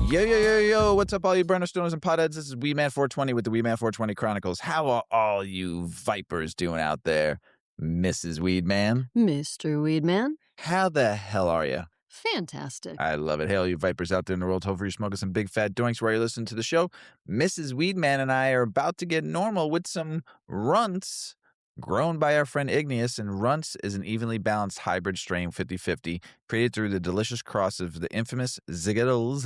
Yo, yo, yo, yo, what's up, all you burner stoners and potheads? This is Weedman 420 with the Weedman 420 Chronicles. How are all you vipers doing out there, Mrs. Weedman? Mr. Weedman. How the hell are you? Fantastic. I love it. Hey, all you vipers out there in the world, hopefully you're smoking some big fat doinks while you're listening to the show. Mrs. Weedman and I are about to get normal with some Runtz, grown by our friend Ignius, and Runtz is an evenly balanced hybrid strain 50-50, created through the delicious cross of the infamous Skittles,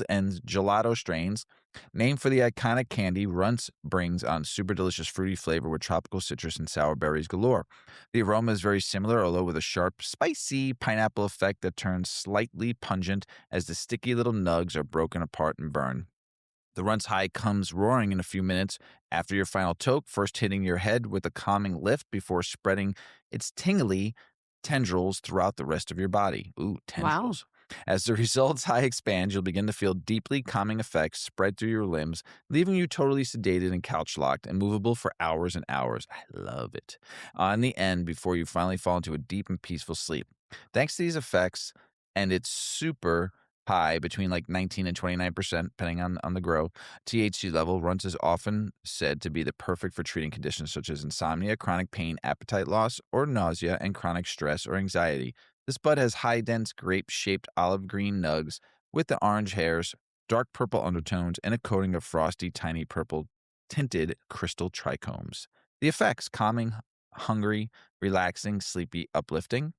and Gelato strains. Named for the iconic candy, Runtz brings on super delicious fruity flavor with tropical citrus and sour berries galore. The aroma is very similar, although with a sharp, spicy pineapple effect that turns slightly pungent as the sticky little nugs are broken apart and burned. The Runtz high comes roaring in a few minutes after your final toke, first hitting your head with a calming lift before spreading its tingly tendrils throughout the rest of your body. Ooh, tendrils. Wow. As the results high expands, you'll begin to feel deeply calming effects spread through your limbs, leaving you totally sedated and couch-locked and movable for hours and hours. I love it. In the end, before you finally fall into a deep and peaceful sleep. Thanks to these effects, and it's super high, between like 19 and 29%, depending on the grow, THC level, Runtz is often said to be the perfect for treating conditions such as insomnia, chronic pain, appetite loss, or nausea, and chronic stress or anxiety. This bud has high, dense, grape-shaped olive green nugs with the orange hairs, dark purple undertones, and a coating of frosty, tiny purple tinted crystal trichomes. The effects: calming, hungry, relaxing, sleepy, uplifting.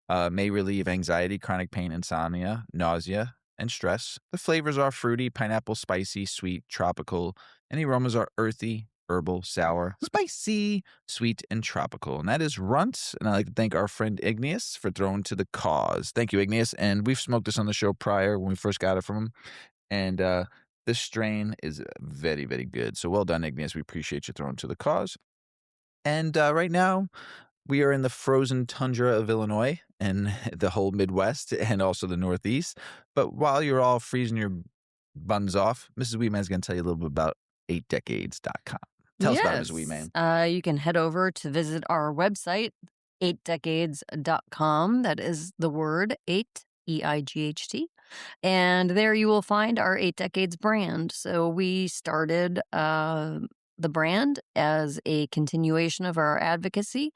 May relieve anxiety, chronic pain, insomnia, nausea, and stress. The flavors are fruity, pineapple, spicy, sweet, tropical. And the aromas are earthy, herbal, sour, spicy, sweet, and tropical. And that is Runtz. And I'd like to thank our friend Ignius for throwing to the cause. Thank you, Ignius. And we've smoked this on the show prior when we first got it from him. And this strain is very, very good. So well done, Ignius. We appreciate you throwing to the cause. And right now, we are in the frozen tundra of Illinois and the whole Midwest and also the Northeast. But while you're all freezing your buns off, Mrs. Weedman is going to tell you a little bit about 8decades.com. Tell us about it, Mrs. Weedman. You can head over to visit our website, 8decades.com. That is the word 8, EIGHT. And there you will find our 8 Decades brand. So we started the brand as a continuation of our advocacy,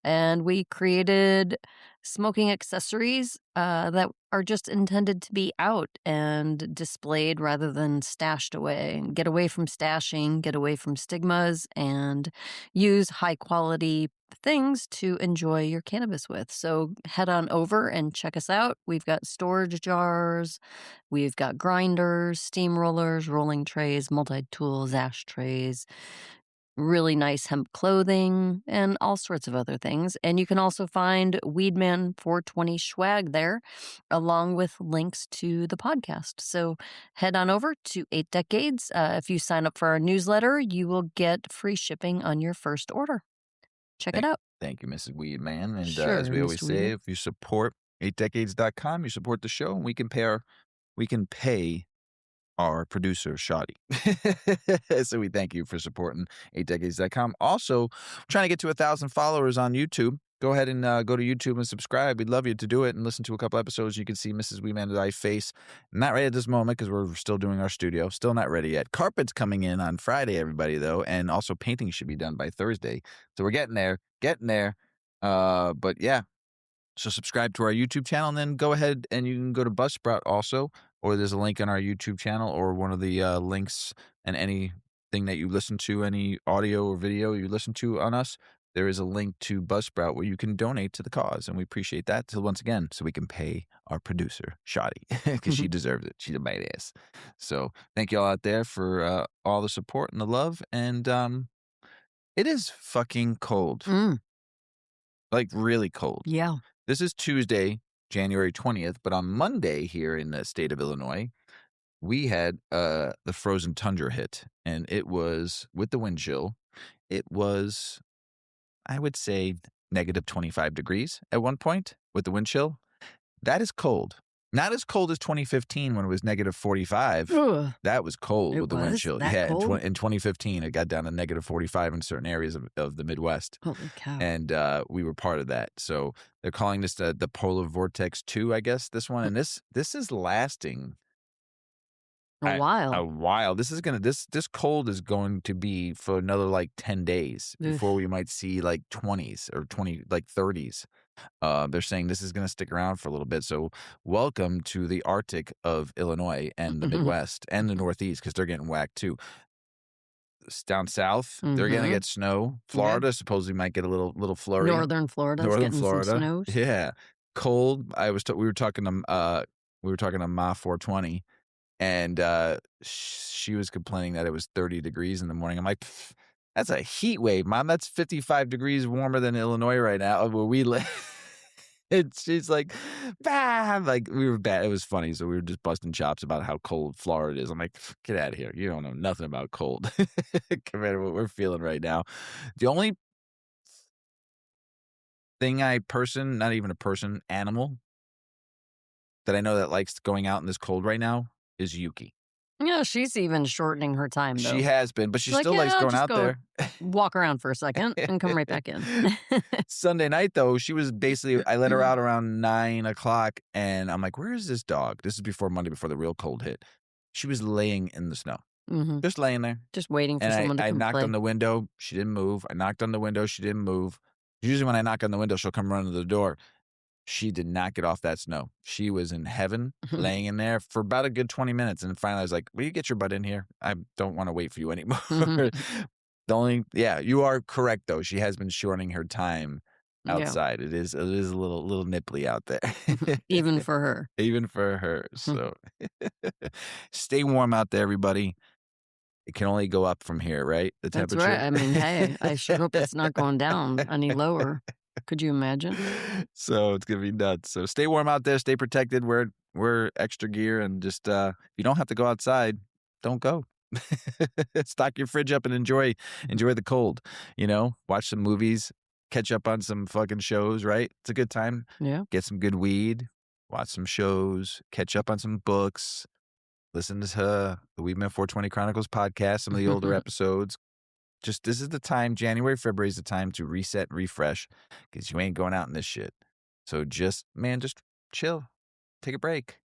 and we created smoking accessories that are just intended to be out and displayed rather than stashed away. Get away from stashing, get away from stigmas, and use high quality things to enjoy your cannabis with. So head on over and check us out. We've got storage jars, we've got grinders, steam rollers, rolling trays, multi-tools, ashtrays, really nice hemp clothing, and all sorts of other things. And you can also find Weedman 420 swag there, along with links to the podcast. So head on over to 8 Decades. If you sign up for our newsletter, you will get free shipping on your first order. Check it out. Thank you, Mrs. Weedman. And Sure, as we always Mr. say, Weedman. if you support 8decades.com, you support the show, and we can pay our producer, Shoddy. So we thank you for supporting 8decades.com. Also, trying to get to 1,000 followers on YouTube. Go ahead and go to YouTube and subscribe. We'd love you to do it and listen to a couple episodes. You can see Mrs. Weedman's eye face. Not ready at this moment because we're still doing our studio. Still not ready yet. Carpet's coming in on Friday, everybody, though. And also painting should be done by Thursday. So we're getting there. But yeah. So subscribe to our YouTube channel, and then go ahead and you can go to Buzzsprout also, or there's a link on our YouTube channel or one of the links, and anything that you listen to, any audio or video you listen to on us, there is a link to Buzzsprout where you can donate to the cause, and we appreciate that. So once again, so we can pay our producer, Shoddy, because she deserves it. She's a badass. So thank you all out there for all the support and the love, and it is fucking cold. Like really cold. Yeah. This is Tuesday, January 20th, but on Monday here in the state of Illinois, we had the frozen tundra hit, and it was, with the wind chill, it was, I would say, negative 25 degrees at one point with the wind chill. That is cold. Not as cold as 2015 when it was negative 45. Ugh. That was cold It with the wind was? chill. That Yeah, cold? in 2015, it got down to negative 45 in certain areas of the Midwest. Holy cow. And we were part of that. So they're calling this the polar vortex 2, I guess, this one. And this is lasting A A while. while. This cold is going to be for another like 10 days Ugh. before we might see like 20s or 20 like 30s. They're saying this is going to stick around for a little bit. So welcome to the Arctic of Illinois and the Midwest and the Northeast because they're getting whacked too. Down south, they're gonna Mhm. get snow. Yeah. Florida supposedly might get a little flurry. Northern Florida's Northern getting some Florida, snows. yeah. Cold. We were talking to Ma 420, and she was complaining that it was 30 degrees in the morning. I'm like, "Pff, that's a heat wave, Mom. That's 55 degrees warmer than Illinois right now, where we live." And she's like, bah, like we were bad. It was funny. So we were just busting chops about how cold Florida is. I'm like, get out of here. You don't know nothing about cold compared to what we're feeling right now. The only not even a person, animal that I know that likes going out in this cold right now is Yuki. Yeah, she's even shortening her time, She though. has been, but she She's like, still "Yeah, likes I'll going just out go there. walk around for a second and come right back in." Sunday night, though, she was basically, I let her out around 9 o'clock, and I'm like, where is this dog? This is before Monday, before the real cold hit. She was laying in the snow, Mhm. just laying there. Just waiting for And someone to I come knocked on play. the window. She didn't move. I knocked on the window. She didn't move. Usually when I knock on the window, she'll come running to the door. She did not get off that snow. She was in heaven, laying in there for about a good 20 minutes. And finally I was like, will you get your butt in here? I don't want to wait for you anymore. You are correct though. She has been shortening her time Yeah. outside. It is a little nipply out there. Even for her. Even for her. So stay warm out there, everybody. It can only go up from here, right? The That's temperature. right. I mean, hey, I sure hope it's not going down any lower. Could you imagine? So it's gonna be nuts. So stay warm out there, stay protected, wear extra gear, and just if you don't have to go outside, don't go. Stock your fridge up and enjoy the cold. Watch some movies, catch up on some fucking shows, right? It's a good time. Yeah. Get some good weed, watch some shows, catch up on some books, listen to the Weedman 420 Chronicles podcast, some of the older episodes. Just this is the time, January, February is the time to reset and refresh because you ain't going out in this shit. So just chill, take a break.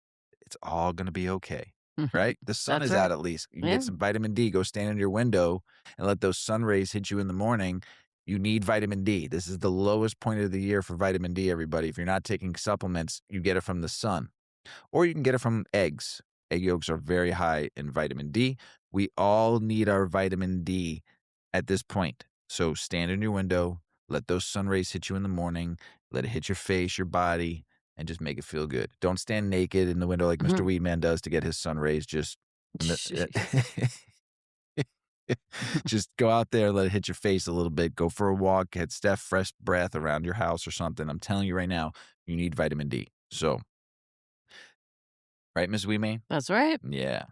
It's all going to be okay, right? The sun That's is out right. at least. You can Yeah. get some vitamin D. Go stand in your window and let those sun rays hit you in the morning. You need vitamin D. This is the lowest point of the year for vitamin D, everybody. If you're not taking supplements, you get it from the sun. Or you can get it from eggs. Egg yolks are very high in vitamin D. We all need our vitamin D at this point. So stand in your window, let those sun rays hit you in the morning, let it hit your face, your body, and just make it feel good. Don't stand naked in the window like Mr. Weedman does to get his sun rays. Just just go out there, let it hit your face a little bit. Go for a walk, get fresh breath around your house or something. I'm telling you right now, you need vitamin D. So, right, Ms. Weedman? That's right. Yeah.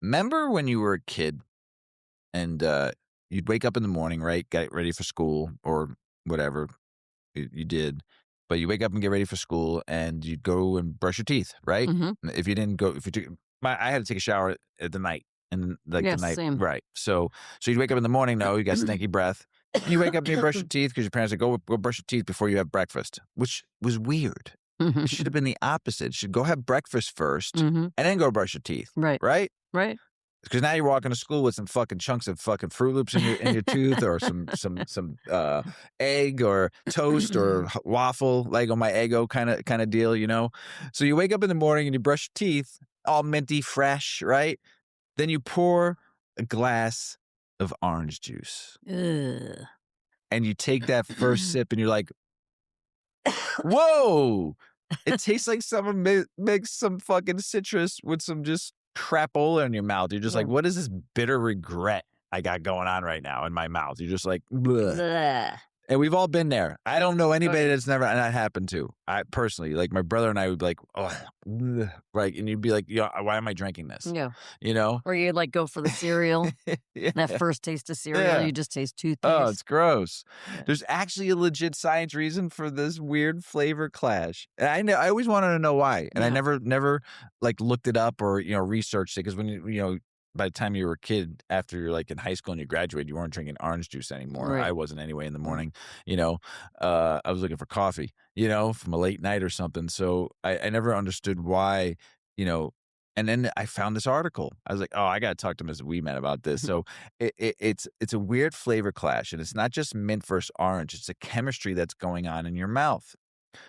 Remember when you were a kid and you'd wake up in the morning, right? Get ready for school or whatever you did. But you wake up and get ready for school and you'd go and brush your teeth, right? If you didn't go, if you took, I had to take a shower at the night and like Yes, the night, same. right? So you'd wake up in the morning, no, you got stinky breath. And you wake up and you brush your teeth because your parents said, go brush your teeth before you have breakfast, which was weird. It should have been the opposite. You should go have breakfast first and then go brush your teeth. Right. Right? Right. Because now you're walking to school with some fucking chunks of fucking Fruit Loops in your tooth, or some egg or toast or waffle, Lego my Eggo kind of deal, So you wake up in the morning and you brush your teeth, all minty fresh, right? Then you pour a glass of orange juice, Ugh. and you take that first sip, and you're like, "Whoa!" It tastes like someone mixed some fucking citrus with some just crapola in your mouth. You're just like, what is this bitter regret I got going on right now in my mouth? You're just like, bleh. Bleh. And we've all been there. I don't know anybody that's never not happened to. I personally, like my brother and I would be like, oh, bleh. Right. And you'd be like, yeah, why am I drinking this? Yeah. Or Or you like go for the cereal. yeah. That first taste of cereal, you just taste toothpaste. Oh, it's gross. Yeah. There's actually a legit science reason for this weird flavor clash. And I always wanted to know why. And I never like looked it up or, researched it. Because when by the time you were a kid, after you're like in high school and you graduated, you weren't drinking orange juice anymore. Right. I wasn't anyway in the morning, I was looking for coffee, from a late night or something. So I never understood why, And then I found this article. I was like, "Oh, I gotta talk to Mrs. Weedman about this." So it's a weird flavor clash, and it's not just mint versus orange. It's a chemistry that's going on in your mouth.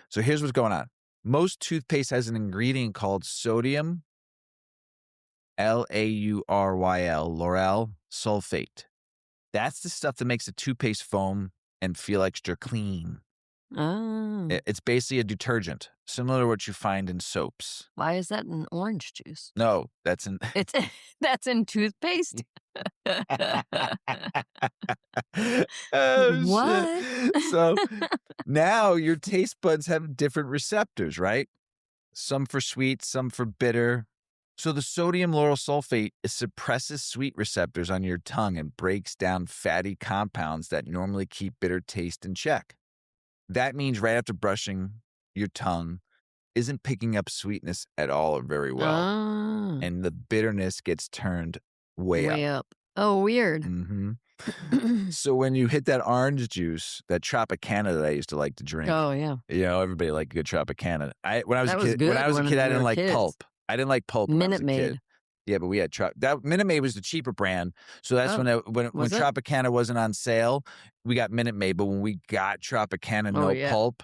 So here's what's going on. Most toothpaste has an ingredient called sodium lauryl sulfate. That's the stuff that makes the toothpaste foam and feel extra clean. Oh. It's basically a detergent, similar to what you find in soaps. Why is that in orange juice? No, that's in It's that's in toothpaste? Oh, What? shit. So, now your taste buds have different receptors, right? Some for sweet, some for bitter. So the sodium lauryl sulfate suppresses sweet receptors on your tongue and breaks down fatty compounds that normally keep bitter taste in check. That means right after brushing, your tongue isn't picking up sweetness at all or very well, Oh, and the bitterness gets turned way up. way up. Oh, weird. hmm So when you hit that orange juice, that Tropicana that I used to like to drink, Oh, yeah. everybody liked good Tropicana. When I was That a was kid, good when I was a when kid, I we didn't were like kids. pulp. I didn't like pulp when I was Minute a kid. Maid. Yeah, but we had that Minute Maid was the cheaper brand. So that's Oh, when was it? Tropicana wasn't on sale, we got Minute Maid. But when we got Tropicana Oh, no yeah. pulp,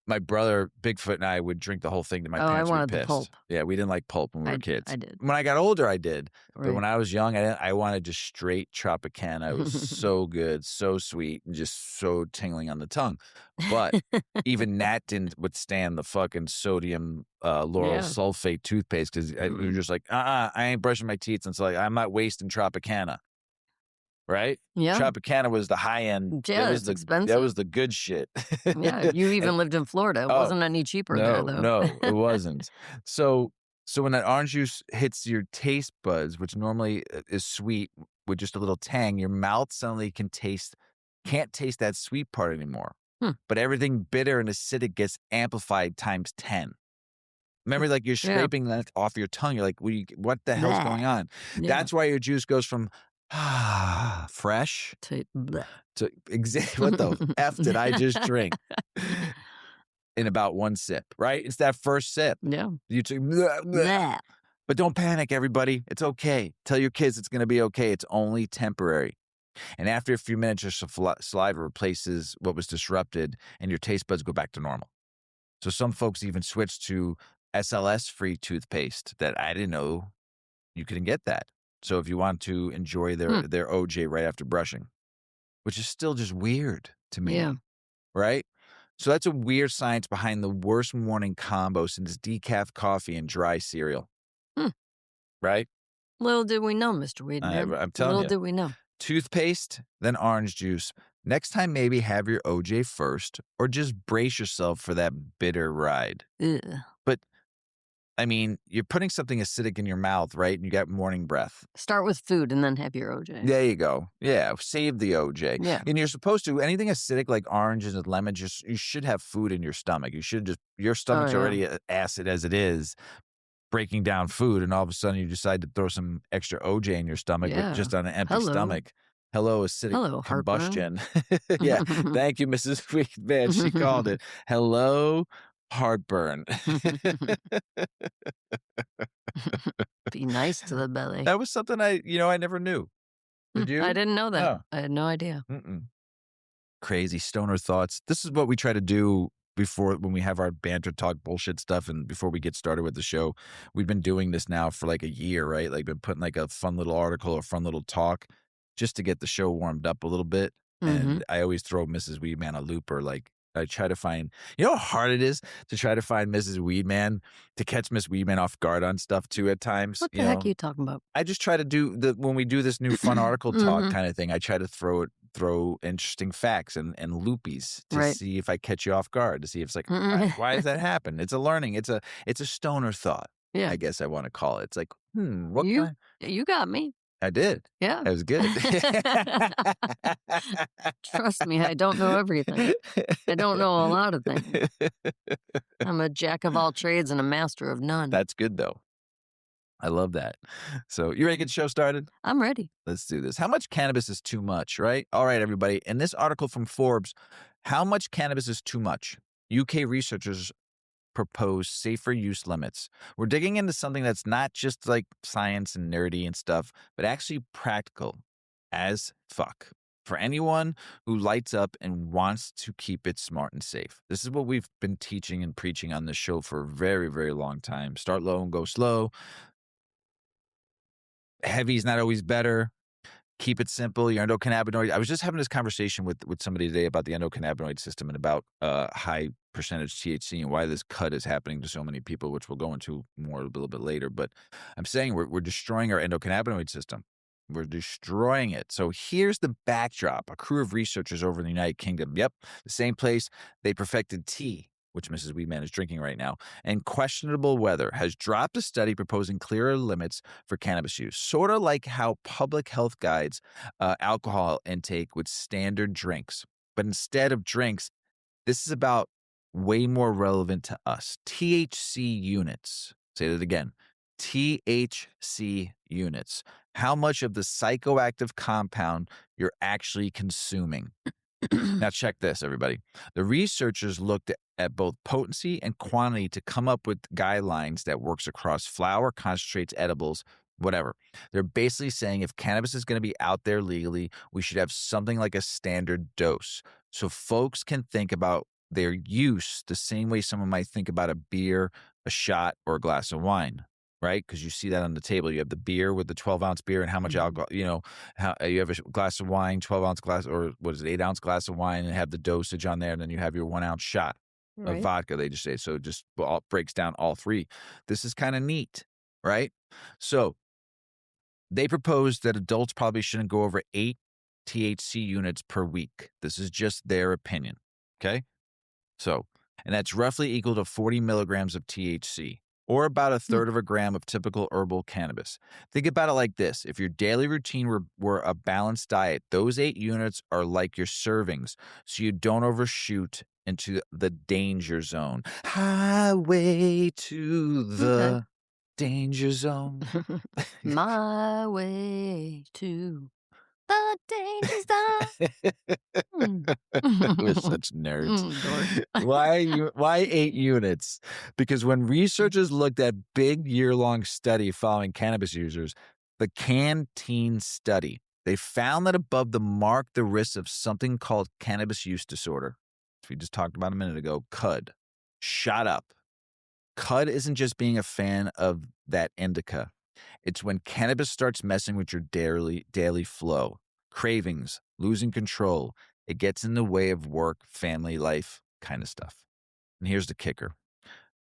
my brother Bigfoot and I would drink the whole thing. To my Oh, I parents would be wanted the pissed. pulp. Yeah, we didn't like pulp when we were I kids. did. When I got older, I did. But when Right. I was young, I wanted just straight Tropicana. It was so good, so sweet, and just so tingling on the tongue. But even that didn't withstand the fucking sodium lauryl Yeah. sulfate toothpaste because we were just like, I ain't brushing my teeth until I'm not wasting Tropicana. Right? Yeah. Tropicana was the high end. Yeah, it's That expensive. was the good shit. Yeah, you even lived in Florida. It Oh, wasn't any cheaper there, though. no, it wasn't. So when that orange juice hits your taste buds, which normally is sweet with just a little tang, your mouth suddenly can't taste that sweet part anymore. But everything bitter and acidic gets amplified times 10. Remember, like you're Yeah. scraping that off your tongue. You're like, what the hell's Bleh. going on? Yeah. That's why your juice goes from fresh Bleh. to what the F did I just drink? In about one sip, right? It's that first sip. Yeah. You took, bleh, bleh. Bleh. But don't panic, everybody. It's okay. Tell your kids it's going to be okay. It's only temporary. And after a few minutes, your saliva replaces what was disrupted and your taste buds go back to normal. So some folks even switch to SLS-free toothpaste that I didn't know you couldn't get that. So if you want to enjoy their OJ right after brushing, which is still just weird to me. Yeah. Right? So that's a weird science behind the worst morning combo since decaf coffee and dry cereal. Right? Little did we know, Mr. Weedman. I'm telling Little you. did we know. Toothpaste, then orange juice. Next time, maybe have your OJ first, or just brace yourself for that bitter ride. Ugh. But, I mean, you're putting something acidic in your mouth, right? And you got morning breath. Start with food and then have your OJ. There you go. Yeah, save the OJ. Yeah. And you're supposed to, anything acidic like oranges and lemons, you should have food in your stomach. Your stomach's yeah. already acid as it is, breaking down food, and all of a sudden you decide to throw some extra OJ in your stomach, Yeah. but just on an empty Hello. stomach. Hello, acidic Hello, heartburn. combustion. Yeah, thank you, Mrs. Weedman. She called it. Hello, heartburn. Be nice to the belly. That was something I never knew. Did you? I didn't know that. No. I had no idea. Crazy stoner thoughts. This is what we try to do when we have our banter talk bullshit stuff and before we get started with the show. We've been doing this now for like a year, right? Like been putting like a fun little article or fun little talk just to get the show warmed up a little bit. And I always throw Mrs. Weedman a looper. Like I try to find, how hard it is to try to find Mrs. Weedman, to catch Miss Weedman off guard on stuff too at times. What the heck are you talking about? I just try to do when we do this new fun article talk kind of thing, I try to throw interesting facts and loopies to Right. see if I catch you off guard, to see if it's like, why does that happen? It's a learning. It's a stoner thought. Yeah. I guess I want to call it. It's like, what You kind? you got me. I did. Yeah. That was good. Trust me, I don't know everything. I don't know a lot of things. I'm a jack of all trades and a master of none. That's good though. I love that. So you ready to get the show started? I'm ready. Let's do this. How much cannabis is too much, right? All right, everybody. In this article from Forbes, how much cannabis is too much? UK researchers proposed safer use limits. We're digging into something that's not just like science and nerdy and stuff, but actually practical as fuck for anyone who lights up and wants to keep it smart and safe. This is what we've been teaching and preaching on this show for a very, very long time. Start low and go slow. Heavy's not always better. Keep it simple. Your endocannabinoid. I was just having this conversation with somebody today about the endocannabinoid system and about high percentage THC and why this cut is happening to so many people, which we'll go into more a little bit later. But I'm saying we're destroying our endocannabinoid system. We're destroying it. So here's the backdrop. A crew of researchers over in the United Kingdom. Yep, the same place they perfected tea, which Mrs. Weedman is drinking right now, and questionable weather, has dropped a study proposing clearer limits for cannabis use, sort of like how public health guides alcohol intake with standard drinks. But instead of drinks, this is about way more relevant to us. THC units. Say that again. THC units. How much of the psychoactive compound you're actually consuming. Now, check this, everybody. The researchers looked at both potency and quantity to come up with guidelines that works across flower, concentrates, edibles, whatever. They're basically saying if cannabis is going to be out there legally, we should have something like a standard dose so folks can think about their use the same way someone might think about a beer, a shot, or a glass of wine. Right? Because you see that on the table. You have the beer with the 12-ounce beer and how much alcohol, how you have a glass of wine, 12-ounce glass, or what is it, 8-ounce glass of wine, and have the dosage on there. And then you have your 1-ounce shot of Right. vodka, they just say. So it just breaks down all three. This is kind of neat, right? So they proposed that adults probably shouldn't go over 8 THC units per week. This is just their opinion. Okay. So, and that's roughly equal to 40 milligrams of THC, or about a Hmm. third of a gram of typical herbal cannabis. Think about it like this. If your daily routine were a balanced diet, those 8 units are like your servings, so you don't overshoot into the danger zone. Highway to Okay. the danger zone. My way to the danger zone. Mm. We're such nerds. Dork. Why 8 units? Because when researchers looked at big year-long study following cannabis users, the Canteen study, they found that above the mark, the risk of something called cannabis use disorder, which we just talked about a minute ago, CUD, shot up. CUD isn't just being a fan of that indica. It's when cannabis starts messing with your daily flow, cravings, losing control. It gets in the way of work, family life, kind of stuff. And here's the kicker.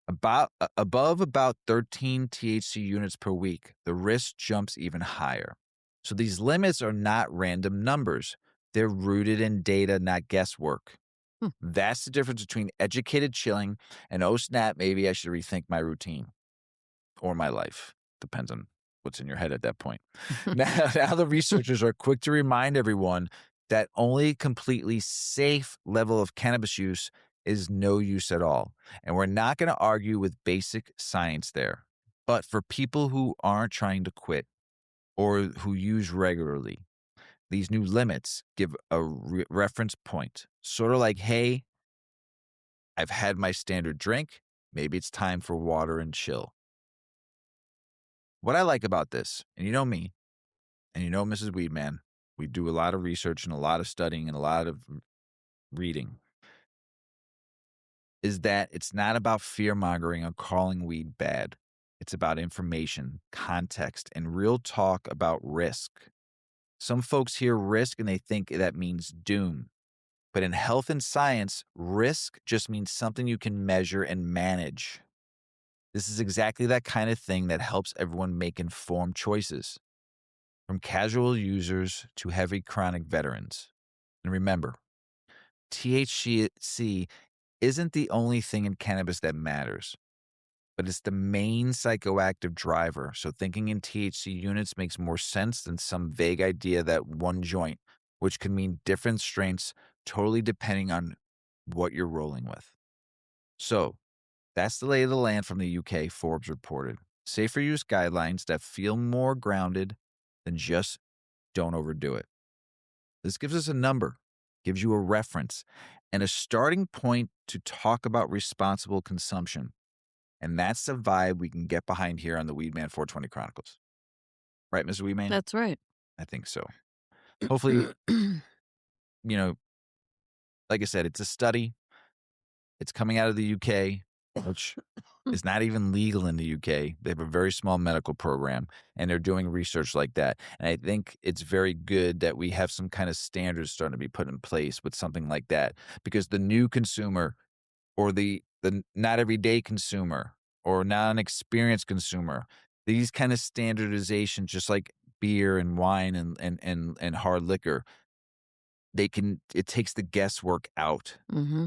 Above about 13 THC units per week, the risk jumps even higher. So these limits are not random numbers. They're rooted in data, not guesswork. Hmm. That's the difference between educated chilling and, oh snap, maybe I should rethink my routine or my life. Depends on what's in your head at that point. Now the researchers are quick to remind everyone that only completely safe level of cannabis use is no use at all. And we're not going to argue with basic science there. But for people who aren't trying to quit or who use regularly, these new limits give a reference point. Sort of like, hey, I've had my standard drink. Maybe it's time for water and chill. What I like about this, and you know me, and you know Mrs. Weedman, we do a lot of research and a lot of studying and a lot of reading, is that it's not about fear-mongering or calling weed bad. It's about information, context, and real talk about risk. Some folks hear risk and they think that means doom. But in health and science, risk just means something you can measure and manage. This is exactly that kind of thing that helps everyone make informed choices, from casual users to heavy chronic veterans. And remember, THC isn't the only thing in cannabis that matters, but it's the main psychoactive driver. So thinking in THC units makes more sense than some vague idea that one joint, which can mean different strengths, totally depending on what you're rolling with. So that's the lay of the land from the UK, Forbes reported. Safer use guidelines that feel more grounded than just don't overdo it. This gives us a number, gives you a reference, and a starting point to talk about responsible consumption. And that's the vibe we can get behind here on the Weedman 420 Chronicles. Right, Mrs. Weedman? That's right. I think so. Hopefully, like I said, it's a study. It's coming out of the UK, which is not even legal in the UK. They have a very small medical program, and they're doing research like that. And I think it's very good that we have some kind of standards starting to be put in place with something like that, because the new consumer or the not everyday consumer or non-experienced consumer, these kind of standardizations, just like beer and wine and hard liquor, it takes the guesswork out. Mm-hmm.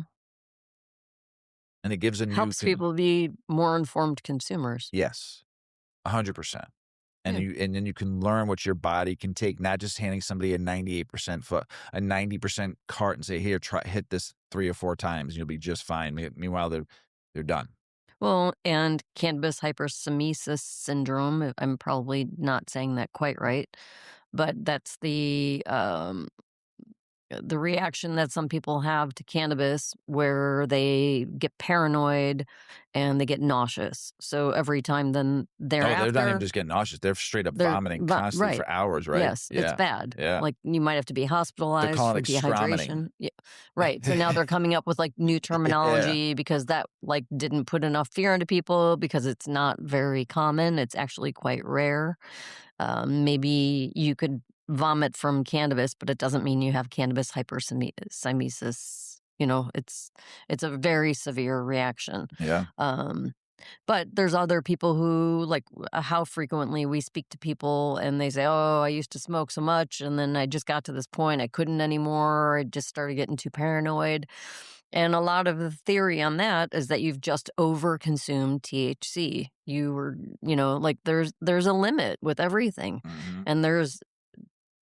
And it gives a new Helps people be more informed consumers. Yes, 100%. And Yeah. then you can learn what your body can take, not just handing somebody a 98% a 90% cart and say, here, hit this 3 or 4 times and you'll be just fine. Meanwhile, they're done. Well, and cannabis hypersemesis syndrome, I'm probably not saying that quite right, but that's the reaction that some people have to cannabis, where they get paranoid and they get nauseous. So every time then They're not even thereafter, just getting nauseous. They're straight up they're vomiting constantly right. for hours, right? Yes, it's bad. Yeah. Like, you might have to be hospitalized calling for it stromining. dehydration. Yeah, right. So now they're coming up with like new terminology because that like didn't put enough fear into people, because it's not very common. It's actually quite rare. Maybe you could vomit from cannabis, but it doesn't mean you have cannabis hypersemesis. It's a very severe reaction. Yeah. But there's other people who, like, how frequently we speak to people and they say, oh, I used to smoke so much and then I just got to this point I couldn't anymore. I just started getting too paranoid. And a lot of the theory on that is that you've just overconsumed THC. You were, like, there's a limit with everything. Mhm. And there's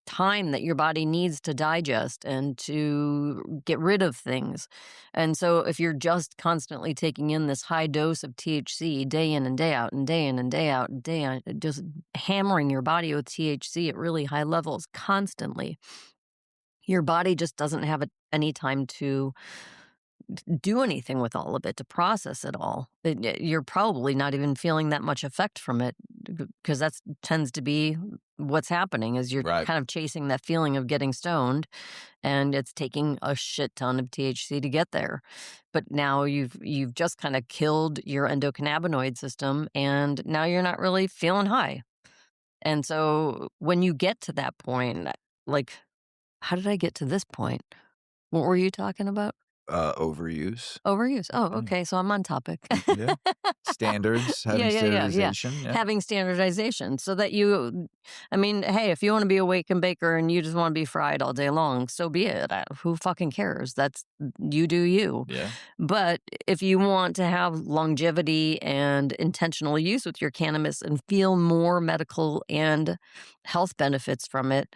time that your body needs to digest and to get rid of things. And so if you're just constantly taking in this high dose of THC day in and day out and day in and day out and day on, just hammering your body with THC at really high levels constantly, your body just doesn't have any time to do anything with all of it, to process it all. You're probably not even feeling that much effect from it, because that tends to be what's happening, is you're Right. kind of chasing that feeling of getting stoned, and it's taking a shit ton of THC to get there. But now you've just kind of killed your endocannabinoid system, and now you're not really feeling high. And so when you get to that point, like, how did I get to this point? What were you talking about? Overuse. Overuse. Oh, Yeah. okay. So I'm on topic. Yeah. Standards, having Yeah. standardization. Yeah. Having standardization so that hey, if you want to be a wake and baker and you just want to be fried all day long, so be it. Who fucking cares? You do you. Yeah. But if you want to have longevity and intentional use with your cannabis and feel more medical and health benefits from it,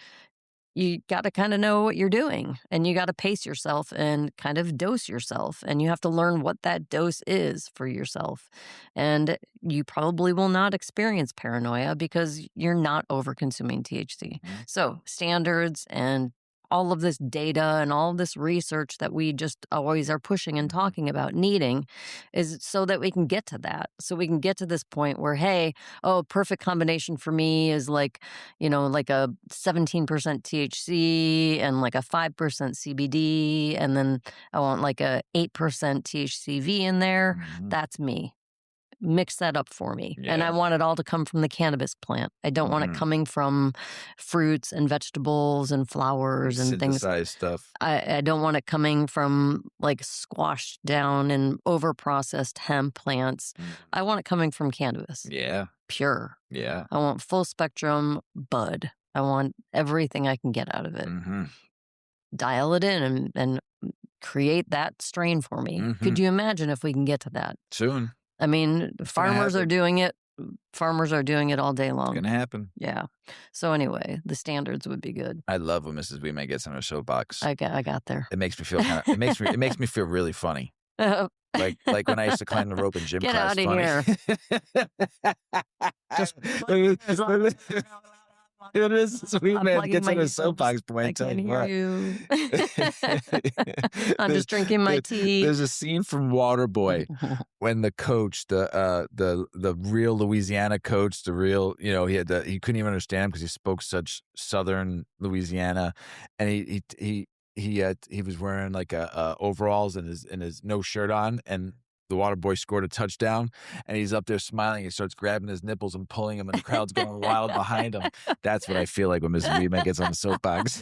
you got to kind of know what you're doing, and you got to pace yourself and kind of dose yourself, and you have to learn what that dose is for yourself. And you probably will not experience paranoia because you're not over consuming THC. Mhm. So standards and all of this data and all of this research that we just always are pushing and talking about needing is so that we can get to that. So we can get to this point where, hey, perfect combination for me is like a 17% THC and like a 5% CBD. And then I want like a 8% THCV in there. Mhm. That's me. Mix that up for me. And I Yeah. want it all to come from the cannabis plant. I don't want it Mhm. coming from fruits and vegetables and flowers and things. Synthesized stuff. I don't want it coming from like squashed down and over processed hemp plants. Mhm. I want it coming from cannabis, Yeah. pure. Yeah. I want full spectrum bud. I want everything I can get out of it. Mm-hmm. Dial it in and create that strain for me. Mhm. Could you imagine if we can get to that? Soon. I mean, farmers are happen. doing it. Farmers are doing it all day It's long. gonna happen. Yeah. So anyway, the standards would be good. I love when Mrs. Weedman gets on her soapbox. I got there. It makes me feel it makes me feel really funny. Like when I used to climb the rope in gym Get class. outta Funny. here. Just Mrs. Weedman plugging gets my on a earbuds. soapbox point, I tell can't you hear what. you. I'm There's just drinking my tea. there's a scene from Waterboy when the coach, the real Louisiana coach, the real, he couldn't even understand him because he spoke such Southern Louisiana, and he was wearing like overalls and his no shirt on, and the water boy scored a touchdown, and he's up there smiling. He starts grabbing his nipples and pulling him, and the crowd's going wild behind him. That's what I feel like when Mrs. Weedman gets on the soapbox.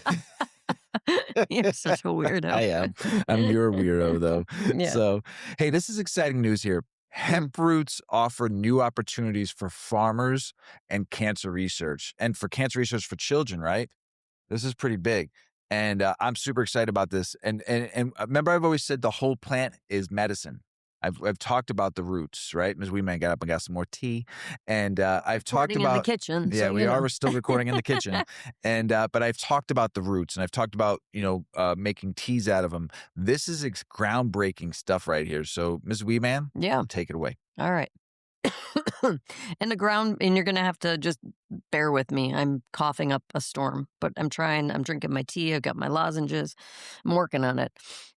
You're such a weirdo. I am. I'm your weirdo, though. Yeah. So, hey, this is exciting news here. Hemp roots offer new opportunities for farmers and cancer research, and for cancer research for children, right? This is pretty big. And I'm super excited about this. And remember, I've always said the whole plant is medicine. I've talked about the roots, right? Ms. Weeman got up and got some more tea, and I've talked Recording in the about kitchen. yeah, So, we are. We're still recording in the kitchen, and but I've talked about the roots, and I've talked about making teas out of them. This is groundbreaking stuff right here. So, Ms. Weeman, Yeah. take it away. All right. In the ground, and you're going to have to just bear with me. I'm coughing up a storm, but I'm drinking my tea. I've got my lozenges. I'm working on it.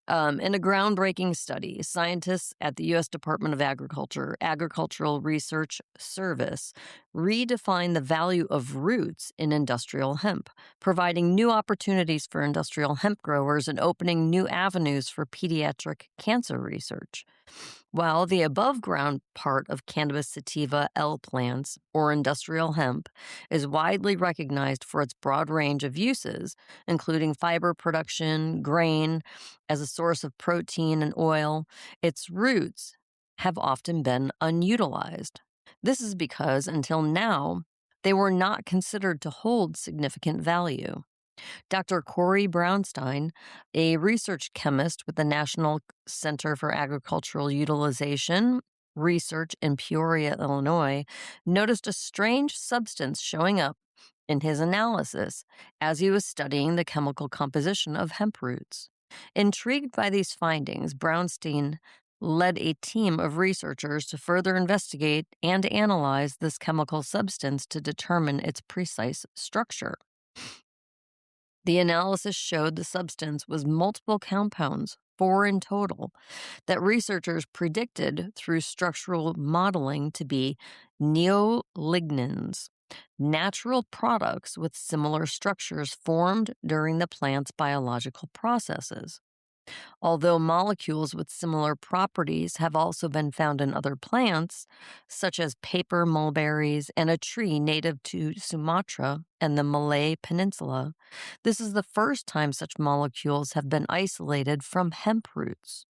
In a groundbreaking study, scientists at the U.S. Department of Agriculture, Agricultural Research Service, redefined the value of roots in industrial hemp, providing new opportunities for industrial hemp growers and opening new avenues for pediatric cancer research. While the above ground part of cannabis sativa L plants, or industrial hemp, is widely recognized for its broad range of uses, including fiber production, grain, as a source of protein and oil, its roots have often been unutilized. This is because, until now, they were not considered to hold significant value. Dr. Corey Brownstein, a research chemist with the National Center for Agricultural Utilization Research in Peoria, Illinois, noticed a strange substance showing up in his analysis as he was studying the chemical composition of hemp roots. Intrigued by these findings, Brownstein led a team of researchers to further investigate and analyze this chemical substance to determine its precise structure. The analysis showed the substance was multiple compounds, 4 in total, that researchers predicted through structural modeling to be neolignans, natural products with similar structures formed during the plant's biological processes. Although molecules with similar properties have also been found in other plants, such as paper mulberries and a tree native to Sumatra and the Malay Peninsula, this is the first time such molecules have been isolated from hemp roots.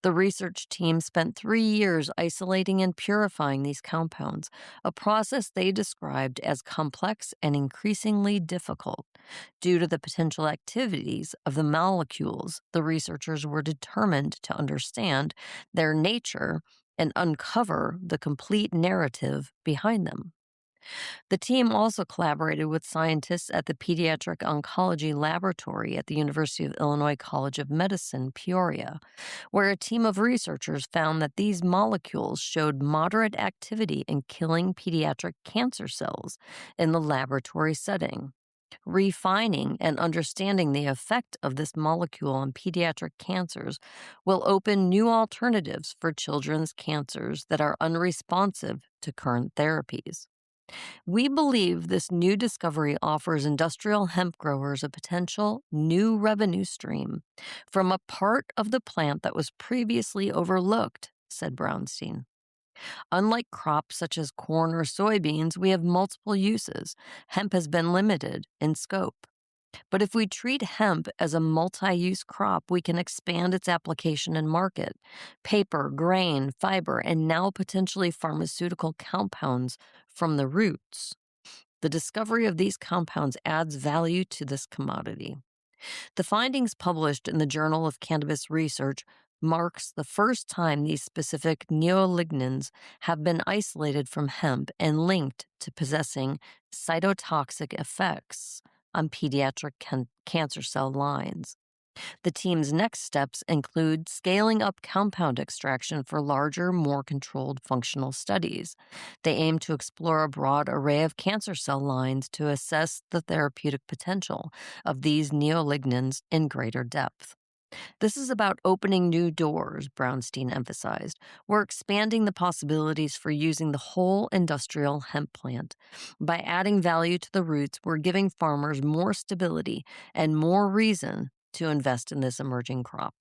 The research team spent 3 years isolating and purifying these compounds, a process they described as complex and increasingly difficult. Due to the potential activities of the molecules, the researchers were determined to understand their nature and uncover the complete narrative behind them. The team also collaborated with scientists at the Pediatric Oncology Laboratory at the University of Illinois College of Medicine, Peoria, where a team of researchers found that these molecules showed moderate activity in killing pediatric cancer cells in the laboratory setting. Refining and understanding the effect of this molecule on pediatric cancers will open new alternatives for children's cancers that are unresponsive to current therapies. We believe this new discovery offers industrial hemp growers a potential new revenue stream from a part of the plant that was previously overlooked, said Brownstein. Unlike crops such as corn or soybeans, we have multiple uses. Hemp has been limited in scope. But if we treat hemp as a multi-use crop, we can expand its application and market. Paper, grain, fiber, and now potentially pharmaceutical compounds from the roots. The discovery of these compounds adds value to this commodity. The findings published in the Journal of Cannabis Research marks the first time these specific neolignans have been isolated from hemp and linked to possessing cytotoxic effects on pediatric cancer cell lines. The team's next steps include scaling up compound extraction for larger, more controlled functional studies. They aim to explore a broad array of cancer cell lines to assess the therapeutic potential of these neolignans in greater depth. This is about opening new doors, Brownstein emphasized. We're expanding the possibilities for using the whole industrial hemp plant. By adding value to the roots, we're giving farmers more stability and more reason to invest in this emerging crop.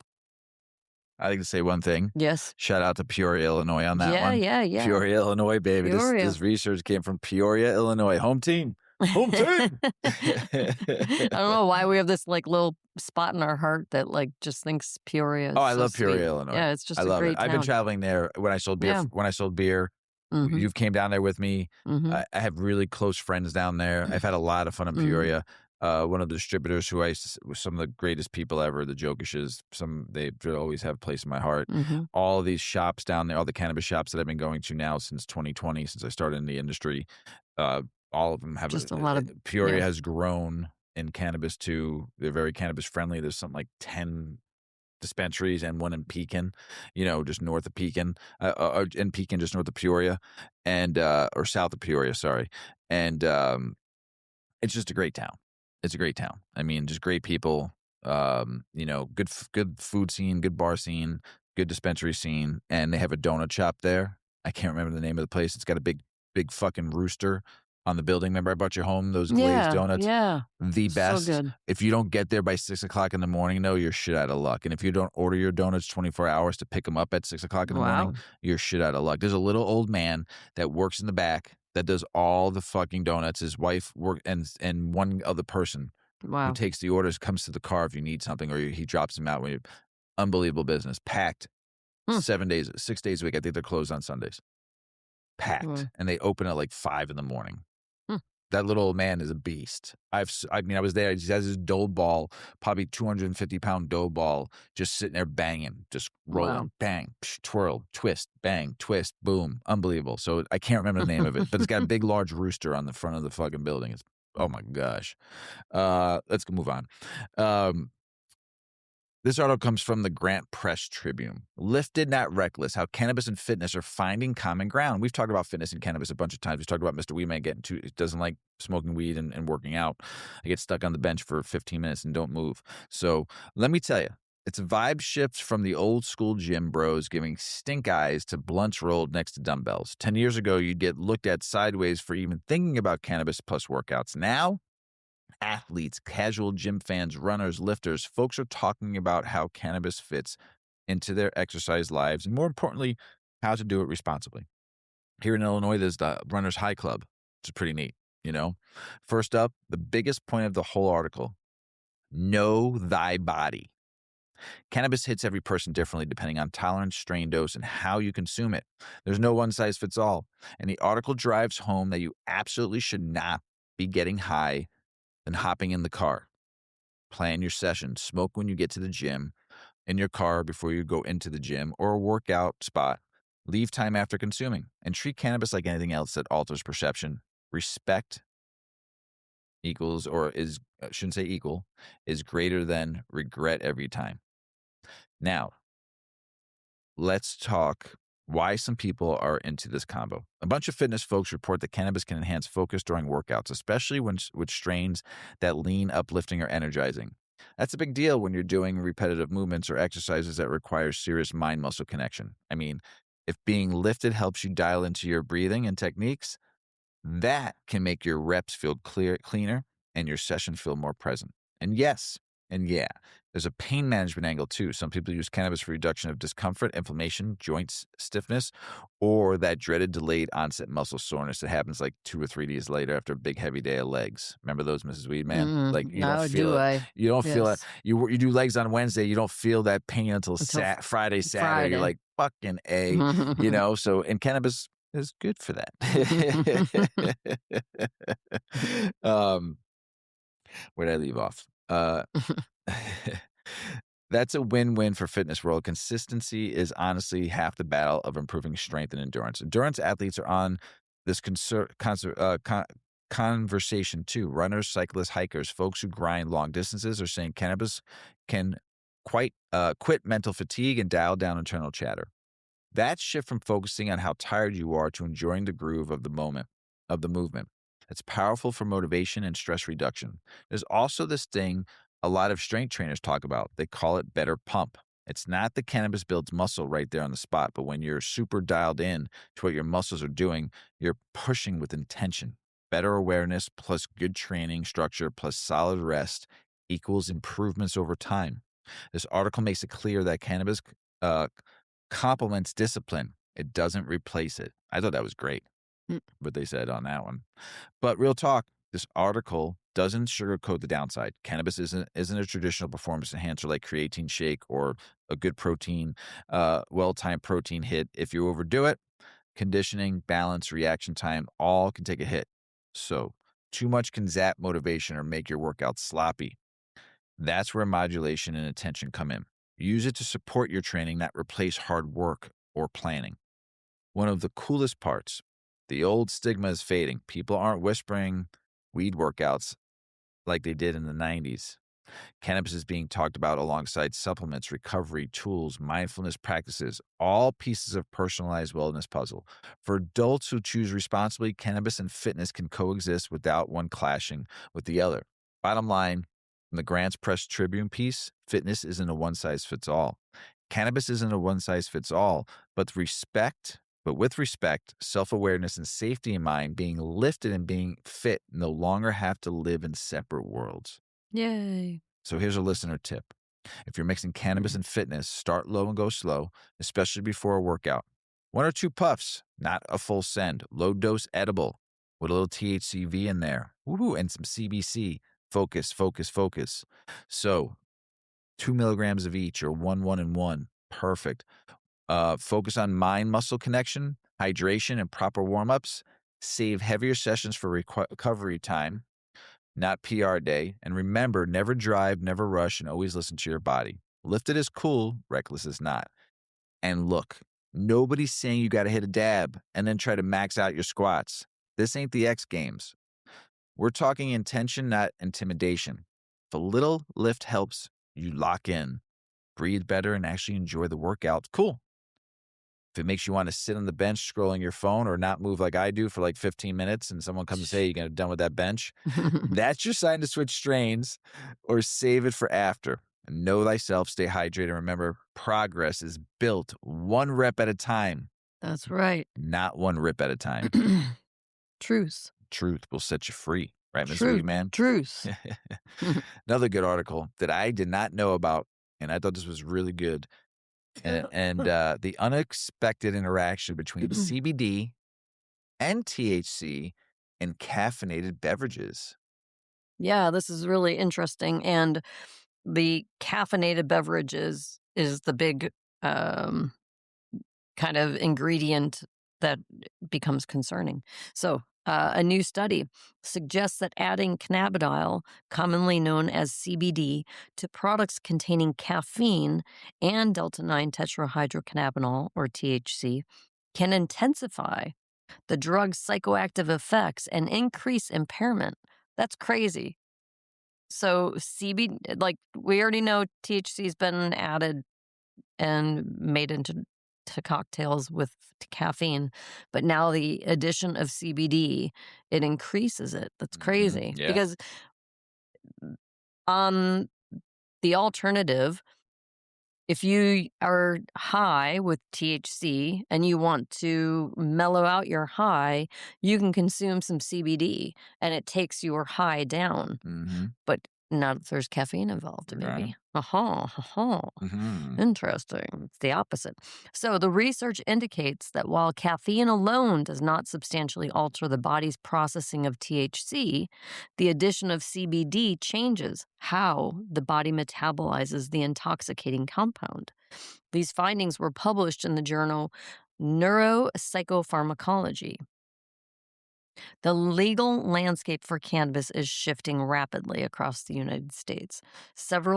I like to say one thing. Yes. Shout out to Peoria, Illinois on that Yeah, one. yeah, yeah. Peoria, Illinois, baby. Peoria. This research came from Peoria, Illinois. Home team. Home team. I don't know why we have this like little spot in our heart that like just thinks Peoria is Oh, I so love Peoria, sweet. Illinois. Yeah, it's I just a love it. great I've been town. traveling there when I sold beer. Yeah. When I sold beer, Mhm. you've came down there with me. Mhm. I have really close friends down there. I've had a lot of fun in Mhm. Peoria. One of the distributors who was some of the greatest people ever, the Jokishes, they always have a place in my heart. Mhm. All of these shops down there, all the cannabis shops that I've been going to now since 2020, since I started in the industry, uh, all of them have Just a lot of Peoria yeah. has grown in cannabis too. They're very cannabis friendly. There's something like 10 dispensaries and one in Pekin, just north of Pekin, in Pekin, just north of Peoria, and or south of Peoria, sorry. And it's just a great town. It's a great town. I mean, just great people. Good food scene, good bar scene, good dispensary scene, and they have a donut shop there. I can't remember the name of the place. It's got a big fucking rooster on the building. Remember I brought you home those glazed Yeah, donuts? yeah. The So best. good. If you don't get there by 6:00 in the morning, though, you're shit out of luck. And if you don't order your donuts 24 hours to pick them up at 6:00 in the morning, Wow. you're shit out of luck. There's a little old man that works in the back that does all the fucking donuts. His wife and one other person who Wow. takes the orders comes to the car if you need something, or he drops them out when you. Unbelievable business. Packed Hmm. 6 days a week. I think they're closed on Sundays. Packed. Wow. And they open at like 5 in the morning. Hmm. That little old man is a beast. I was there. He has his dough ball, probably 250-pound dough ball, just sitting there banging, just rolling, Wow. bang, psh, twirl, twist, bang, twist, boom. Unbelievable. So I can't remember the name of it, but it's got a big, large rooster on the front of the fucking building. It's, oh my gosh. Let's move on. This article comes from the Grant Press Tribune. Lifted, not reckless, how cannabis and fitness are finding common ground. We've talked about fitness and cannabis a bunch of times. We've talked about Mr. Weedman doesn't like smoking weed and working out. I get stuck on the bench for 15 minutes and don't move. So let me tell you, it's a vibe shift from the old school gym bros giving stink eyes to blunts rolled next to dumbbells. 10 years ago, you'd get looked at sideways for even thinking about cannabis plus workouts. Now, athletes, casual gym fans, runners, lifters, folks are talking about how cannabis fits into their exercise lives and, more importantly, how to do it responsibly. Here in Illinois, there's the Runners High Club, which is pretty neat, First up, the biggest point of the whole article: know thy body. Cannabis hits every person differently depending on tolerance, strain, dose, and how you consume it. There's no one size fits all. And the article drives home that you absolutely should not be getting high and hopping in the car. Plan your session. Smoke when you get to the gym, in your car before you go into the gym or a workout spot. Leave time after consuming, and treat cannabis like anything else that alters perception. Respect equals, or is, shouldn't say equal, is greater than regret every time. Now, let's talk why some people are into this combo. A bunch of fitness folks report that cannabis can enhance focus during workouts, especially with strains that lean, uplifting, or energizing. That's a big deal when you're doing repetitive movements or exercises that require serious mind-muscle connection. I mean, if being lifted helps you dial into your breathing and techniques, that can make your reps feel cleaner and your session feel more present. And yes, and yeah, there's a pain management angle too. Some people use cannabis for reduction of discomfort, inflammation, joints stiffness, or that dreaded delayed onset muscle soreness that happens like 2 or 3 days later after a big heavy day of legs. Remember those, Mrs. Weedman? Like you don't Now feel do it. I? You don't feel it. Yes. You do legs on Wednesday. You don't feel that pain until Friday, Saturday. You're Friday. like fucking A, So and cannabis is good for that. Where did I leave off? That's a win-win for fitness world. Consistency is honestly half the battle of improving strength and endurance. Endurance athletes are on this conversation too. Runners, cyclists, hikers, folks who grind long distances are saying cannabis can quit mental fatigue and dial down internal chatter. That shift from focusing on how tired you are to enjoying the groove of the movement. It's powerful for motivation and stress reduction. There's also this thing a lot of strength trainers talk about. They call it better pump. It's not that cannabis builds muscle right there on the spot, but when you're super dialed in to what your muscles are doing, you're pushing with intention. Better awareness plus good training structure plus solid rest equals improvements over time. This article makes it clear that cannabis uh, complements discipline. It doesn't replace it. I thought that was great, Mm. what they said on that one. But real talk, this article doesn't sugarcoat the downside. Cannabis isn't a traditional performance enhancer like creatine shake or a good protein, well-timed protein hit. If you overdo it, conditioning, balance, reaction time, all can take a hit. So too much can zap motivation or make your workout sloppy. That's where modulation and attention come in. Use it to support your training, not replace hard work or planning. One of the coolest parts, the old stigma is fading. People aren't whispering weed workouts like they did in the 90s. Cannabis is being talked about alongside supplements, recovery, tools, mindfulness practices, all pieces of personalized wellness puzzle. For adults who choose responsibly, cannabis and fitness can coexist without one clashing with the other. Bottom line, from the Grants Press Tribune piece, fitness isn't a one-size-fits-all. Cannabis isn't a one-size-fits-all, but with respect, self-awareness, and safety in mind, being lifted and being fit no longer have to live in separate worlds. Yay. So here's a listener tip. If you're mixing cannabis and fitness, start low and go slow, especially before a workout. 1 or 2 puffs, not a full send. Low dose edible with a little THCV in there. Woo, and some CBC. Focus, focus, focus. So 2 milligrams of each or 1, 1, and 1. Perfect. Focus on mind-muscle connection, hydration, and proper warm-ups. Save heavier sessions for recovery time, not PR day. And remember, never drive, never rush, and always listen to your body. Lifted is cool, reckless is not. And look, nobody's saying you got to hit a dab and then try to max out your squats. This ain't the X Games. We're talking intention, not intimidation. If a little lift helps you lock in, breathe better, and actually enjoy the workout, cool. If it makes you want to sit on the bench scrolling your phone or not move like I do for like 15 minutes and someone comes and say, you're done with that bench, that's your sign to switch strains or save it for after. And know thyself, stay hydrated. Remember, progress is built 1 rep at a time. That's right. Not 1 rip at a time. Truth. Truth will set you free. Right, Mrs. Truth. Weedman? Truth. Another good article that I did not know about, and I thought this was really good. And the unexpected interaction between CBD and THC in caffeinated beverages. Yeah, this is really interesting. And the caffeinated beverages is the big kind of ingredient that becomes concerning. So, a new study suggests that adding cannabidiol, commonly known as CBD, to products containing caffeine and delta 9 tetrahydrocannabinol, or THC, can intensify the drug's psychoactive effects and increase impairment. That's crazy. So, CBD, like we already know, THC has been added and made into cocktails with caffeine, but now the addition of CBD, it increases it. That's crazy. Yeah. Because on the alternative, if you are high with THC and you want to mellow out your high, you can consume some CBD and it takes your high down. Mm-hmm. But not if there's caffeine involved, maybe. Right. Mm-hmm. Interesting. It's the opposite. So the research indicates that while caffeine alone does not substantially alter the body's processing of THC, the addition of CBD changes how the body metabolizes the intoxicating compound. These findings were published in the journal Neuropsychopharmacology. The legal landscape for cannabis is shifting rapidly across the United States. State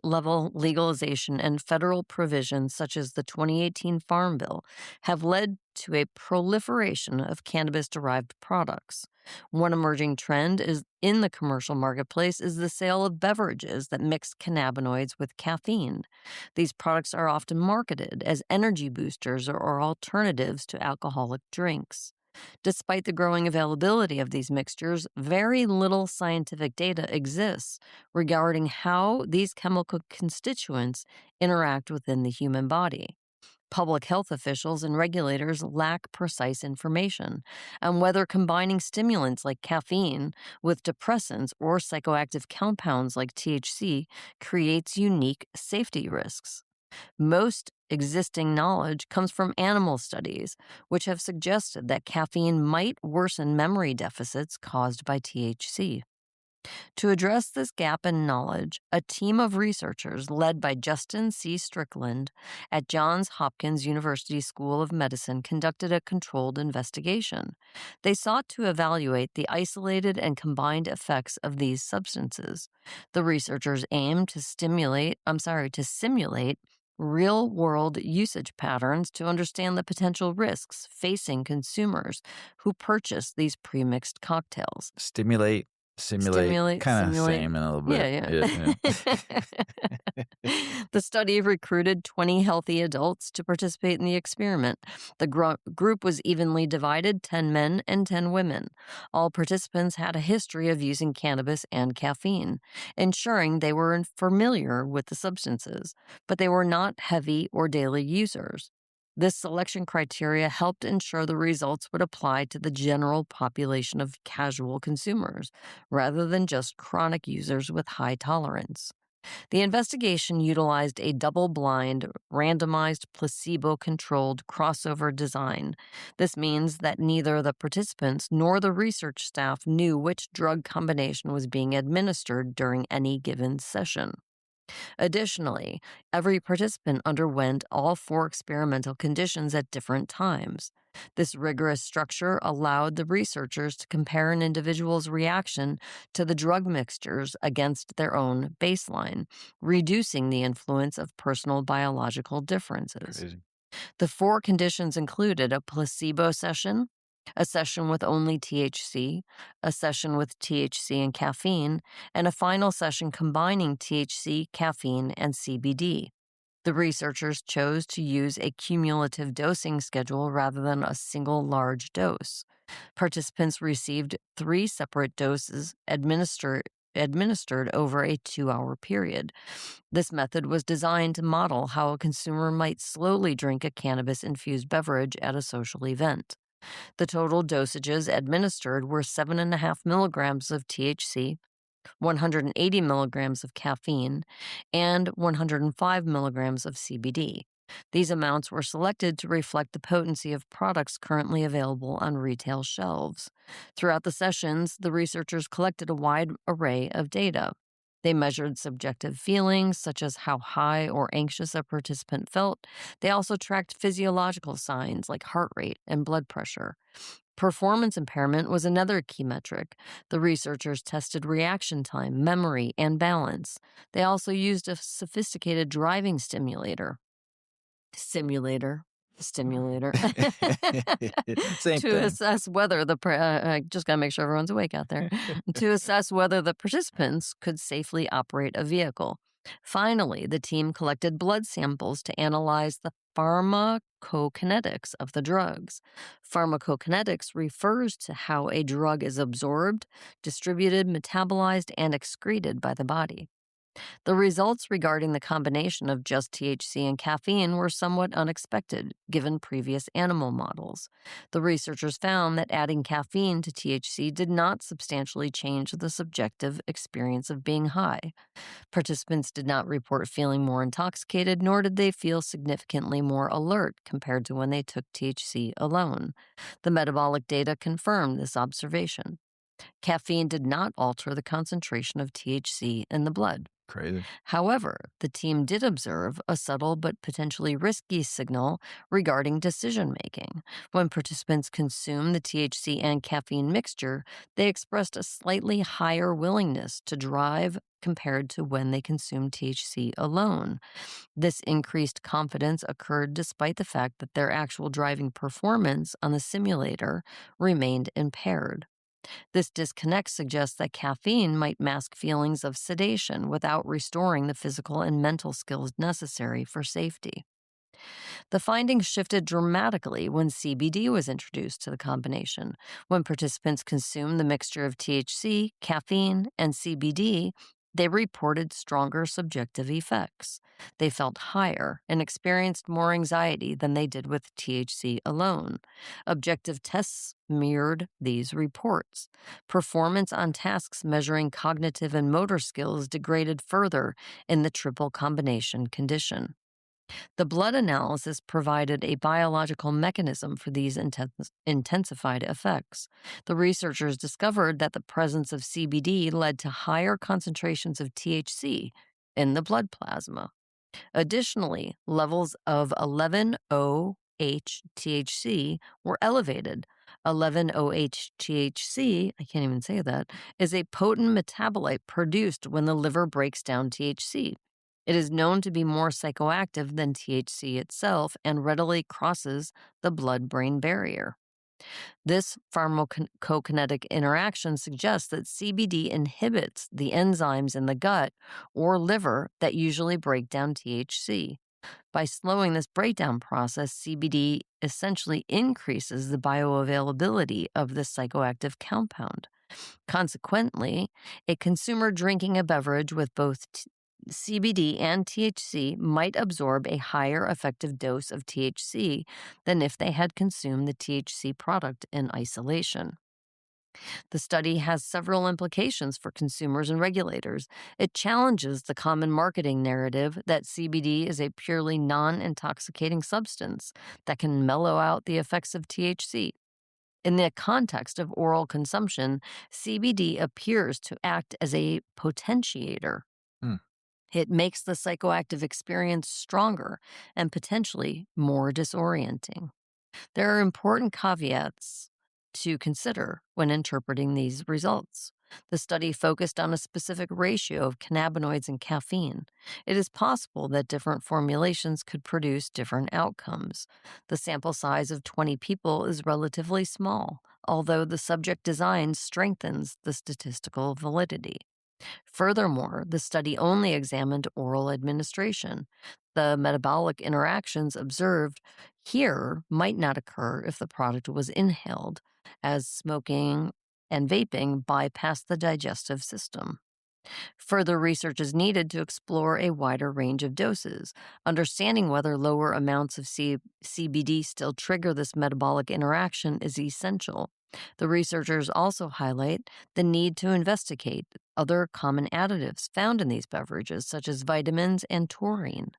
level legalization and federal provisions such as the 2018 Farm Bill have led to a proliferation of cannabis-derived products. One emerging trend is in the commercial marketplace is the sale of beverages that mix cannabinoids with caffeine. These products are often marketed as energy boosters or alternatives to alcoholic drinks. Despite the growing availability of these mixtures, very little scientific data exists regarding how these chemical constituents interact within the human body. Public health officials and regulators lack precise information on whether combining stimulants like caffeine with depressants or psychoactive compounds like THC creates unique safety risks. Most existing knowledge comes from animal studies, which have suggested that caffeine might worsen memory deficits caused by THC. To address this gap in knowledge, a team of researchers led by Justin C. Strickland at Johns Hopkins University School of Medicine conducted a controlled investigation. They sought to evaluate the isolated and combined effects of these substances. The researchers aimed to simulate real-world usage patterns to understand the potential risks facing consumers who purchase these premixed cocktails. Stimulate, simulate, Stimulate, kind of simulate. same in a little bit. Yeah. The study recruited 20 healthy adults to participate in the experiment. The group was evenly divided, 10 men and 10 women. All participants had a history of using cannabis and caffeine, ensuring they were familiar with the substances, but they were not heavy or daily users. This selection criteria helped ensure the results would apply to the general population of casual consumers, rather than just chronic users with high tolerance. The investigation utilized a double-blind, randomized, placebo-controlled crossover design. This means that neither the participants nor the research staff knew which drug combination was being administered during any given session. Additionally, every participant underwent all 4 experimental conditions at different times. This rigorous structure allowed the researchers to compare an individual's reaction to the drug mixtures against their own baseline, reducing the influence of personal biological differences. Crazy. The 4 conditions included a placebo session, a session with only THC, a session with THC and caffeine, and a final session combining THC, caffeine, and CBD. The researchers chose to use a cumulative dosing schedule rather than a single large dose. Participants received 3 separate doses administered over a 2-hour period. This method was designed to model how a consumer might slowly drink a cannabis-infused beverage at a social event. The total dosages administered were 7.5 milligrams of THC, 180 milligrams of caffeine, and 105 milligrams of CBD. These amounts were selected to reflect the potency of products currently available on retail shelves. Throughout the sessions, the researchers collected a wide array of data. They measured subjective feelings, such as how high or anxious a participant felt. They also tracked physiological signs like heart rate and blood pressure. Performance impairment was another key metric. The researchers tested reaction time, memory, and balance. They also used a sophisticated driving stimulator Same to thing. assess whether I just got to make sure everyone's awake out there, to assess whether the participants could safely operate a vehicle. Finally, the team collected blood samples to analyze the pharmacokinetics of the drugs. Pharmacokinetics refers to how a drug is absorbed, distributed, metabolized, and excreted by the body. The results regarding the combination of just THC and caffeine were somewhat unexpected, given previous animal models. The researchers found that adding caffeine to THC did not substantially change the subjective experience of being high. Participants did not report feeling more intoxicated, nor did they feel significantly more alert compared to when they took THC alone. The metabolic data confirmed this observation. Caffeine did not alter the concentration of THC in the blood. Crazy. However, the team did observe a subtle but potentially risky signal regarding decision making. When participants consumed the THC and caffeine mixture, they expressed a slightly higher willingness to drive compared to when they consumed THC alone. This increased confidence occurred despite the fact that their actual driving performance on the simulator remained impaired. This disconnect suggests that caffeine might mask feelings of sedation without restoring the physical and mental skills necessary for safety. The findings shifted dramatically when CBD was introduced to the combination. When participants consumed the mixture of THC, caffeine, and CBD, they reported stronger subjective effects. They felt higher and experienced more anxiety than they did with THC alone. Objective tests mirrored these reports. Performance on tasks measuring cognitive and motor skills degraded further in the triple combination condition. The blood analysis provided a biological mechanism for these intensified effects. The researchers discovered that the presence of CBD led to higher concentrations of THC in the blood plasma. Additionally, levels of 11-OH-THC were elevated. 11-OH-THC, I can't even say that, is a potent metabolite produced when the liver breaks down THC. It is known to be more psychoactive than THC itself and readily crosses the blood-brain barrier. This pharmacokinetic interaction suggests that CBD inhibits the enzymes in the gut or liver that usually break down THC. By slowing this breakdown process, CBD essentially increases the bioavailability of this psychoactive compound. Consequently, a consumer drinking a beverage with both CBD and THC might absorb a higher effective dose of THC than if they had consumed the THC product in isolation. The study has several implications for consumers and regulators. It challenges the common marketing narrative that CBD is a purely non intoxicating substance that can mellow out the effects of THC. In the context of oral consumption, CBD appears to act as a potentiator. Hmm. It makes the psychoactive experience stronger and potentially more disorienting. There are important caveats to consider when interpreting these results. The study focused on a specific ratio of cannabinoids and caffeine. It is possible that different formulations could produce different outcomes. The sample size of 20 people is relatively small, although the subject design strengthens the statistical validity. Furthermore, the study only examined oral administration. The metabolic interactions observed here might not occur if the product was inhaled, as smoking and vaping bypass the digestive system. Further research is needed to explore a wider range of doses. Understanding whether lower amounts of CBD still trigger this metabolic interaction is essential. The researchers also highlight the need to investigate other common additives found in these beverages, such as vitamins and taurine.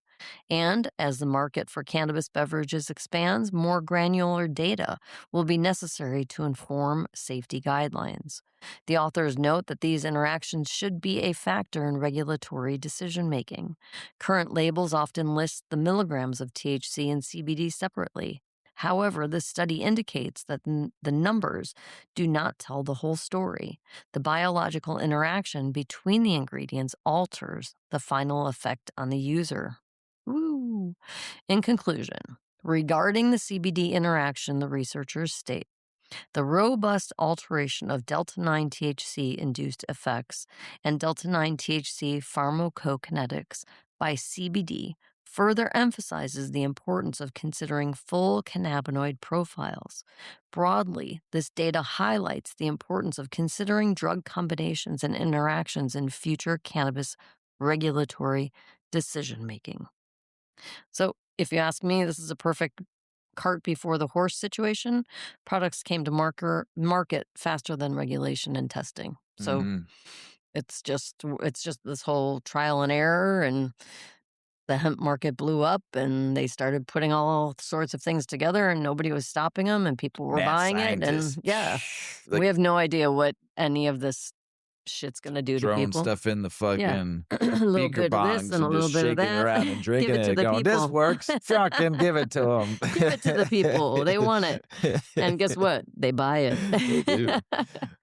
And as the market for cannabis beverages expands, more granular data will be necessary to inform safety guidelines. The authors note that these interactions should be a factor in regulatory decision making. Current labels often list the milligrams of THC and CBD separately. However, this study indicates that the numbers do not tell the whole story. The biological interaction between the ingredients alters the final effect on the user. Woo. In conclusion, regarding the CBD interaction, the researchers state the robust alteration of delta 9 THC induced effects and delta 9 THC pharmacokinetics by CBD further emphasizes the importance of considering full cannabinoid profiles. Broadly, this data highlights the importance of considering drug combinations and interactions in future cannabis regulatory decision making. So, if you ask me, this is a perfect cart before the horse situation. Products came to market faster than regulation and testing. So Mhm. it's just this whole trial and error, and the hemp market blew up, and they started putting all sorts of things together, and nobody was stopping them, and people were Mad buying it. scientist. And yeah, Like, we have no idea what any of this shit's gonna do to Throwing people. stuff in the Yeah. fucking A little beaker bit of this bongs and a and little just bit of shaking it that. around and Give drinking it to it, the going, "This people. works. Fucking give it to them." Give it to the people. They want it. And guess what? They buy They do. it.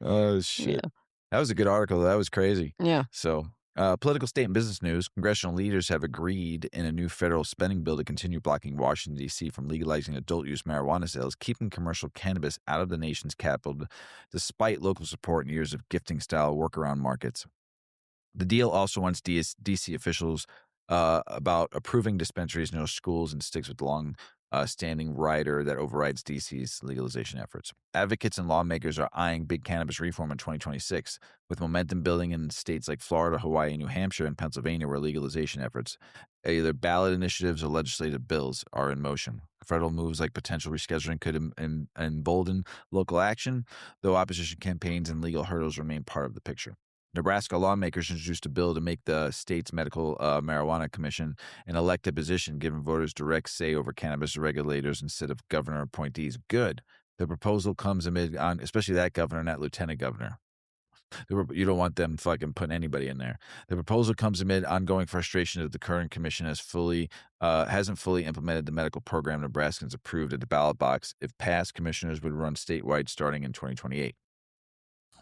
Oh, Yeah. shit. That was a good article. That was crazy. Yeah. So, political state and business news. Congressional leaders have agreed in a new federal spending bill to continue blocking Washington, D.C. from legalizing adult use marijuana sales, keeping commercial cannabis out of the nation's capital, despite local support and years of gifting style workaround markets. The deal also wants DC officials about approving dispensaries near schools and sticks with the long standing rider that overrides DC's legalization efforts. Advocates and lawmakers are eyeing big cannabis reform in 2026, with momentum building in states like Florida, Hawaii, New Hampshire, and Pennsylvania, where legalization efforts, either ballot initiatives or legislative bills, are in motion. Federal moves like potential rescheduling could embolden local action, though opposition campaigns and legal hurdles remain part of the picture. Nebraska lawmakers introduced a bill to make the state's medical marijuana commission an elected position, giving voters direct say over cannabis regulators instead of governor appointees. Good. The proposal comes amid, especially that governor and that lieutenant governor. You don't want them fucking putting anybody in there. The proposal comes amid ongoing frustration that the current commission hasn't fully implemented the medical program Nebraskans approved at the ballot box. If passed, commissioners would run statewide starting in 2028.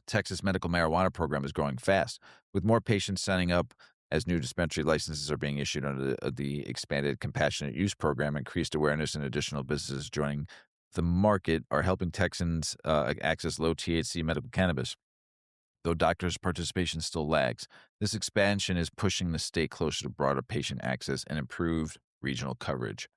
Texas medical marijuana program is growing fast, with more patients signing up as new dispensary licenses are being issued under the expanded compassionate use program. Increased awareness and additional businesses joining the market are helping Texans access low THC medical cannabis. Though doctors' participation still lags, this expansion is pushing the state closer to broader patient access and improved regional coverage.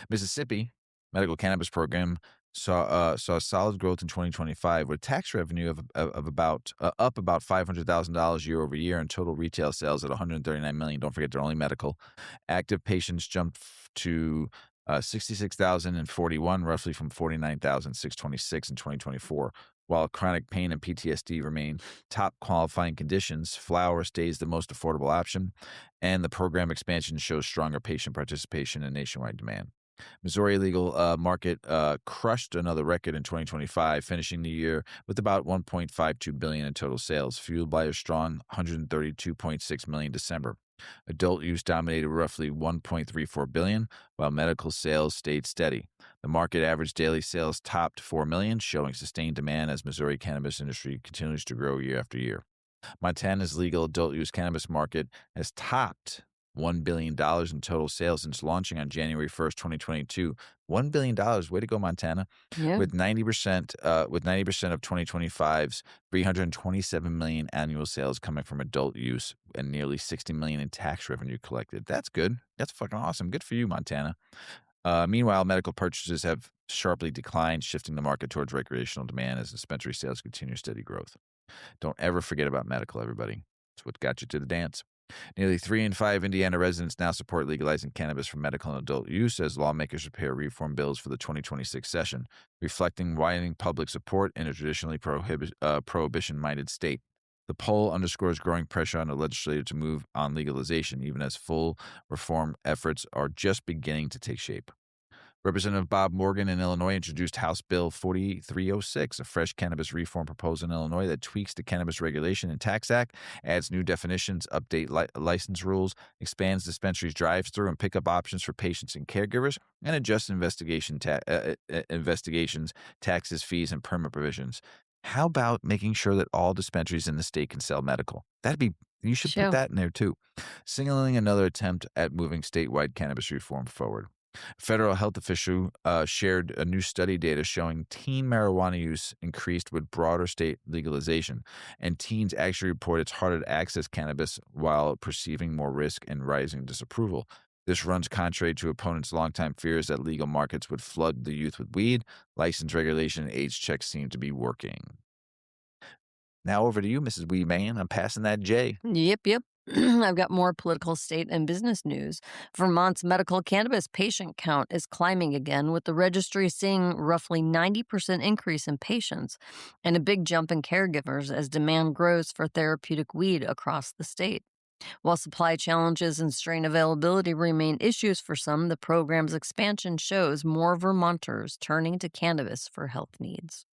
Mississippi medical cannabis program saw solid growth in 2025, with tax revenue of about up about $500,000 year over year, and total retail sales at $139 million. Don't forget they're only medical. Active patients jumped to 66,041, roughly from 49,626 in 2024. While chronic pain and PTSD remain top qualifying conditions, flower stays the most affordable option, and the program expansion shows stronger patient participation and nationwide demand. Missouri legal market crushed another record in 2025, finishing the year with about $1.52 billion in total sales, fueled by a strong $132.6 million December. Adult use dominated roughly $1.34 billion, while medical sales stayed steady. The market average daily sales topped $4 million, showing sustained demand as Missouri cannabis industry continues to grow year after year. Montana's legal adult use cannabis market has topped $1 billion in total sales since launching on January 1st, 2022. $1 billion. Way to go, Montana. Yeah. With 90% of 2025's 327 million annual sales coming from adult use and nearly 60 million in tax revenue collected. That's good. That's fucking awesome. Good for you, Montana. Meanwhile, medical purchases have sharply declined, shifting the market towards recreational demand as dispensary sales continue steady growth. Don't ever forget about medical, everybody. It's what got you to the dance. Nearly 3 in 5 Indiana residents now support legalizing cannabis for medical and adult use as lawmakers prepare reform bills for the 2026 session, reflecting widening public support in a traditionally prohibition-minded state. The poll underscores growing pressure on the legislature to move on legalization, even as full reform efforts are just beginning to take shape. Representative Bob Morgan in Illinois introduced House Bill 4306, a fresh cannabis reform proposal in Illinois that tweaks the Cannabis Regulation and Tax Act, adds new definitions, update license rules, expands dispensaries' drive-through and pickup options for patients and caregivers, and adjusts investigations, taxes, fees, and permit provisions. How about making sure that all dispensaries in the state can sell medical? You should put that in there too. Signaling another attempt at moving statewide cannabis reform forward. Federal health official shared a new study data showing teen marijuana use increased with broader state legalization, and teens actually report it's harder to access cannabis while perceiving more risk and rising disapproval. This runs contrary to opponents' longtime fears that legal markets would flood the youth with weed. License regulation and age checks seem to be working. Now over to you, Mrs. Weedman. I'm passing that J. Yep. I've got more political, state, and business news. Vermont's medical cannabis patient count is climbing again, with the registry seeing roughly 90% increase in patients and a big jump in caregivers as demand grows for therapeutic weed across the state. While supply challenges and strain availability remain issues for some, the program's expansion shows more Vermonters turning to cannabis for health needs.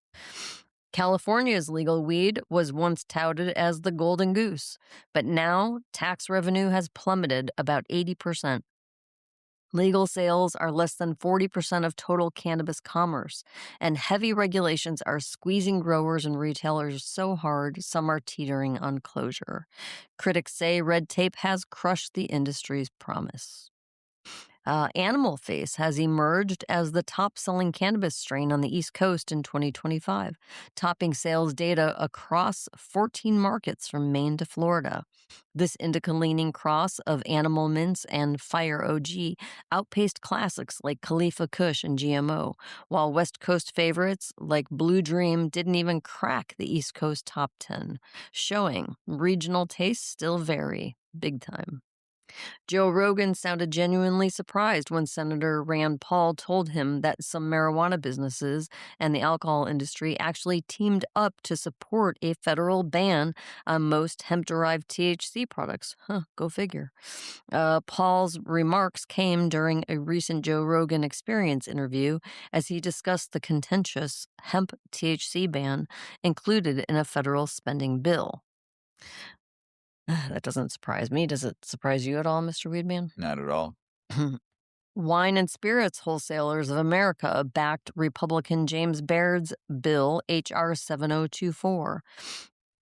California's legal weed was once touted as the golden goose, but now tax revenue has plummeted about 80%. Legal sales are less than 40% of total cannabis commerce, and heavy regulations are squeezing growers and retailers so hard some are teetering on closure. Critics say red tape has crushed the industry's promise. Animal Face has emerged as the top selling cannabis strain on the East Coast in 2025, topping sales data across 14 markets from Maine to Florida. This indica leaning cross of Animal Mints and Fire OG outpaced classics like Khalifa Kush and GMO, while West Coast favorites like Blue Dream didn't even crack the East Coast top 10, showing regional tastes still vary big time. Joe Rogan sounded genuinely surprised when Senator Rand Paul told him that some marijuana businesses and the alcohol industry actually teamed up to support a federal ban on most hemp derived THC products. Huh, go figure. Paul's remarks came during a recent Joe Rogan Experience interview as he discussed the contentious hemp THC ban included in a federal spending bill. That doesn't surprise me. Does it surprise you at all, Mr. Weedman? Not at all. Wine and Spirits Wholesalers of America backed Republican James Baird's bill, H.R. 7024,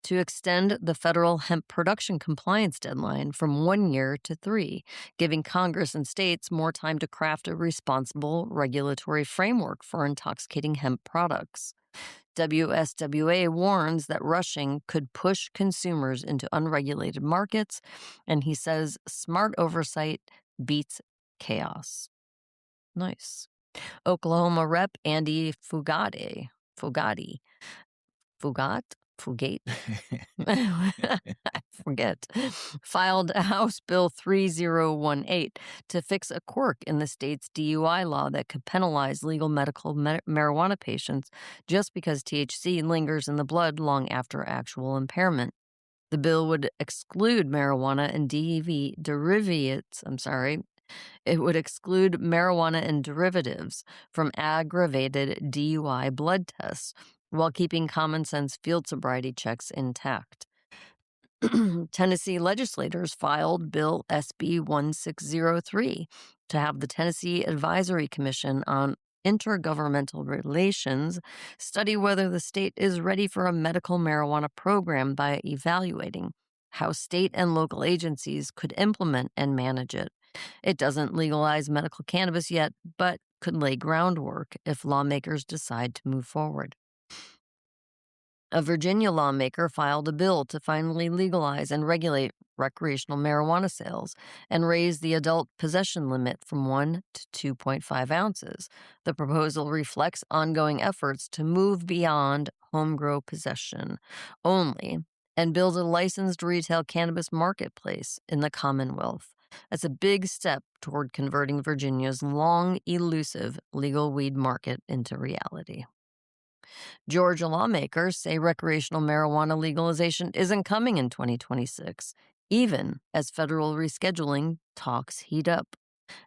to extend the federal hemp production compliance deadline from 1 year to 3, giving Congress and states more time to craft a responsible regulatory framework for intoxicating hemp products. WSWA warns that rushing could push consumers into unregulated markets, and he says smart oversight beats chaos. Nice. Oklahoma Rep. Andy Fugate, Fugate? I forget, filed House Bill 3018 to fix a quirk in the state's DUI law that could penalize legal medical marijuana patients just because THC lingers in the blood long after actual impairment. The bill would exclude marijuana and derivatives, it would exclude marijuana and derivatives from aggravated DUI blood tests while keeping common sense field sobriety checks intact. Tennessee legislators filed Bill SB 1603 to have the Tennessee Advisory Commission on Intergovernmental Relations study whether the state is ready for a medical marijuana program by evaluating how state and local agencies could implement and manage it. It doesn't legalize medical cannabis yet, but could lay groundwork if lawmakers decide to move forward. A Virginia lawmaker filed a bill to finally legalize and regulate recreational marijuana sales and raise the adult possession limit from 1 to 2.5 ounces. The proposal reflects ongoing efforts to move beyond home-grow possession only and build a licensed retail cannabis marketplace in the Commonwealth. That's a big step toward converting Virginia's long, elusive legal weed market into reality. Georgia lawmakers say recreational marijuana legalization isn't coming in 2026, even as federal rescheduling talks heat up.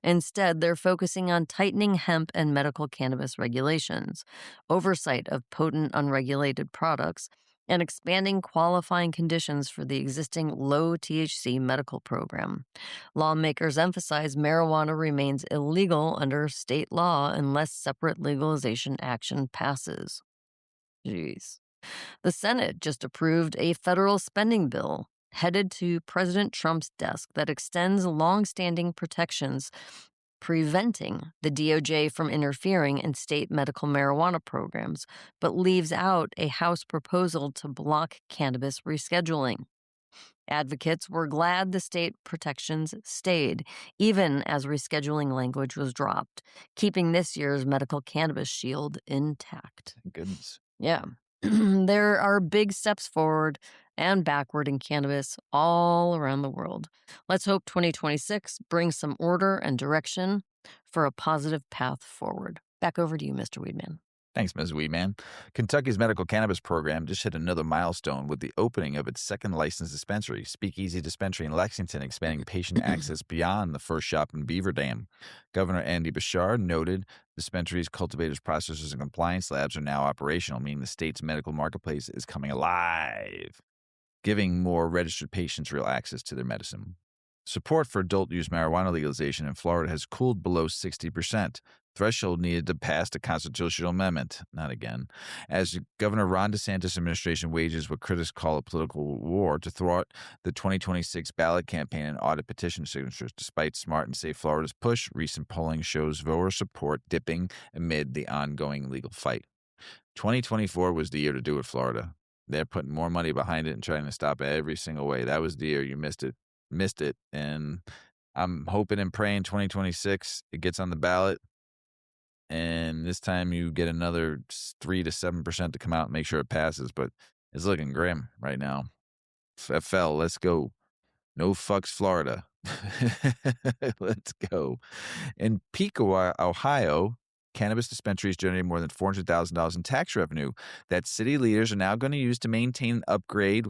Instead, they're focusing on tightening hemp and medical cannabis regulations, oversight of potent unregulated products, and expanding qualifying conditions for the existing low THC medical program. Lawmakers emphasize marijuana remains illegal under state law unless separate legalization action passes. Jeez. The Senate just approved a federal spending bill headed to President Trump's desk that extends longstanding protections preventing the DOJ from interfering in state medical marijuana programs, but leaves out a House proposal to block cannabis rescheduling. Advocates were glad the state protections stayed, even as rescheduling language was dropped, keeping this year's medical cannabis shield intact. Thank goodness. Yeah. There are big steps forward and backward in cannabis all around the world. Let's hope 2026 brings some order and direction for a positive path forward. Back over to you, Mr. Weedman. Thanks, Ms. Weedman. Kentucky's medical cannabis program just hit another milestone with the opening of its second licensed dispensary, Speakeasy Dispensary in Lexington, expanding patient access beyond the first shop in Beaver Dam. Governor Andy Bashar noted dispensaries, cultivators, processors, and compliance labs are now operational, meaning the state's medical marketplace is coming alive, giving more registered patients real access to their medicine. Support for adult use marijuana legalization in Florida has cooled below 60%. Threshold needed to pass a constitutional amendment. Not again. As Governor Ron DeSantis' administration wages what critics call a political war to thwart the 2026 ballot campaign and audit petition signatures. Despite Smart and Safe Florida's push, recent polling shows voter support dipping amid the ongoing legal fight. 2024 was the year to do it, Florida. They're putting more money behind it and trying to stop it every single way. That was the year you missed it. And I'm hoping and praying 2026 it gets on the ballot. And this time you get another 3 to 7% to come out and make sure it passes. But it's looking grim right now. FL, let's go. No fucks, Florida. Let's go. In Piqua, Ohio, cannabis dispensaries generated more than $400,000 in tax revenue that city leaders are now going to use to maintain and upgrade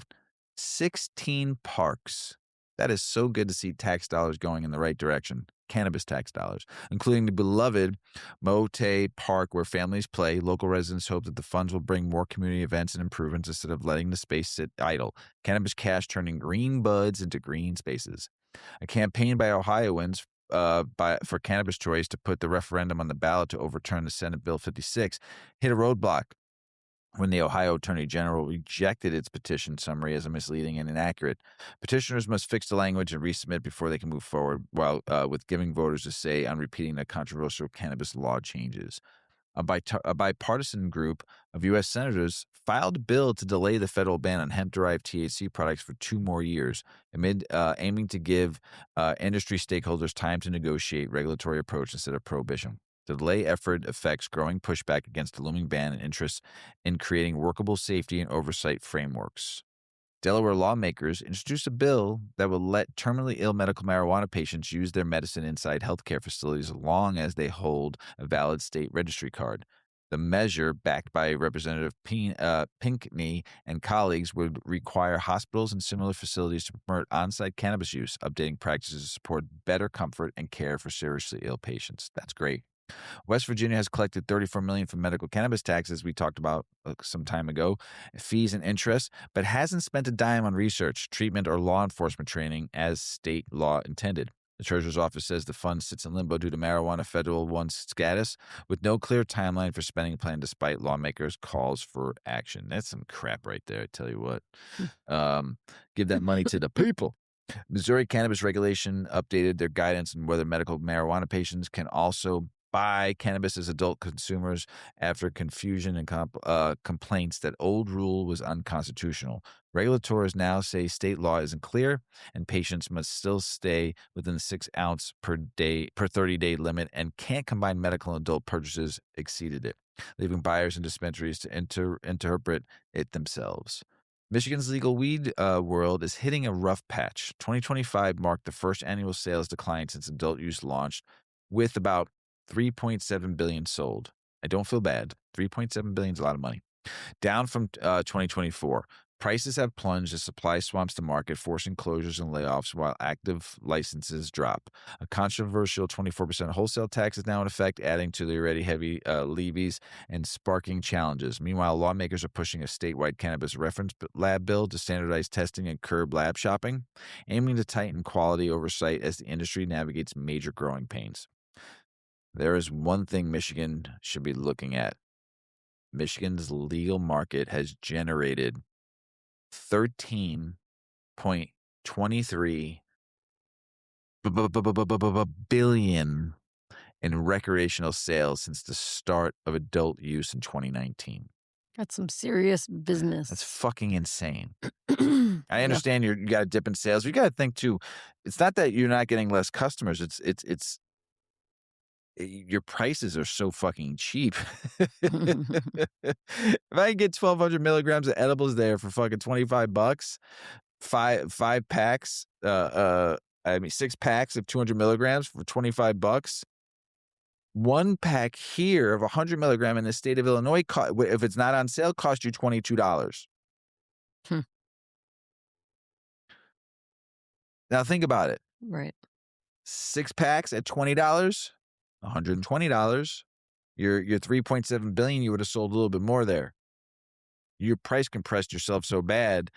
16 parks. That is so good to see tax dollars going in the right direction. Cannabis tax dollars, including the beloved Mote Park where families play. Local residents hope that the funds will bring more community events and improvements instead of letting the space sit idle. Cannabis cash turning green buds into green spaces. A campaign by Ohioans for cannabis choice to put the referendum on the ballot to overturn the Senate Bill 56 hit a roadblock when the Ohio Attorney General rejected its petition summary as misleading and inaccurate. Petitioners must fix the language and resubmit before they can move forward, while with giving voters a say on repeating the controversial cannabis law changes. A bipartisan group of U.S. senators filed a bill to delay the federal ban on hemp-derived THC products for 2 more years, aiming to give industry stakeholders time to negotiate regulatory approach instead of prohibition. The delay effort affects growing pushback against the looming ban and interest in creating workable safety and oversight frameworks. Delaware lawmakers introduced a bill that will let terminally ill medical marijuana patients use their medicine inside healthcare facilities as long as they hold a valid state registry card. The measure, backed by Representative Pinkney and colleagues, would require hospitals and similar facilities to promote on-site cannabis use, updating practices to support better comfort and care for seriously ill patients. That's great. West Virginia has collected $34 million from medical cannabis taxes we talked about some time ago, fees and interest, but hasn't spent a dime on research, treatment, or law enforcement training as state law intended. The Treasurer's Office says the fund sits in limbo due to marijuana Federal One status, with no clear timeline for spending plan despite lawmakers' calls for action. That's some crap right there, I tell you what. Give that money to the people. Missouri Cannabis Regulation updated their guidance on whether medical marijuana patients can also buy cannabis as adult consumers after confusion and complaints that old rule was unconstitutional. Regulators now say state law isn't clear and patients must still stay within the 6 ounce per 30-day limit and can't combine medical and adult purchases exceeded it, leaving buyers and dispensaries to interpret it themselves. Michigan's legal weed world is hitting a rough patch. 2025 marked the first annual sales decline since adult use launched, with about 3.7 billion sold. I don't feel bad. 3.7 billion is a lot of money. Down from 2024. Prices have plunged as supply swamps the market, forcing closures and layoffs while active licenses drop. A controversial 24% wholesale tax is now in effect, adding to the already heavy levies and sparking challenges. Meanwhile, lawmakers are pushing a statewide cannabis reference lab bill to standardize testing and curb lab shopping, aiming to tighten quality oversight as the industry navigates major growing pains. There is one thing Michigan should be looking at. Michigan's legal market has generated $13.23 billion in recreational sales since the start of adult use in 2019. That's some serious business. That's fucking insane. I understand you got to dip in sales. You got to think too. It's not that you're not getting less customers. It's your prices are so fucking cheap. If I can get 1,200 milligrams of edibles there for fucking $25, five packs, 6 packs of 200 milligrams for $25, One pack here of 100 milligram in the state of Illinois, if it's not on sale, cost you $22. Hmm. Now think about it. Right. 6 packs at $20, $120. Your 3.7 billion, you would have sold a little bit more there. You price compressed yourself so bad.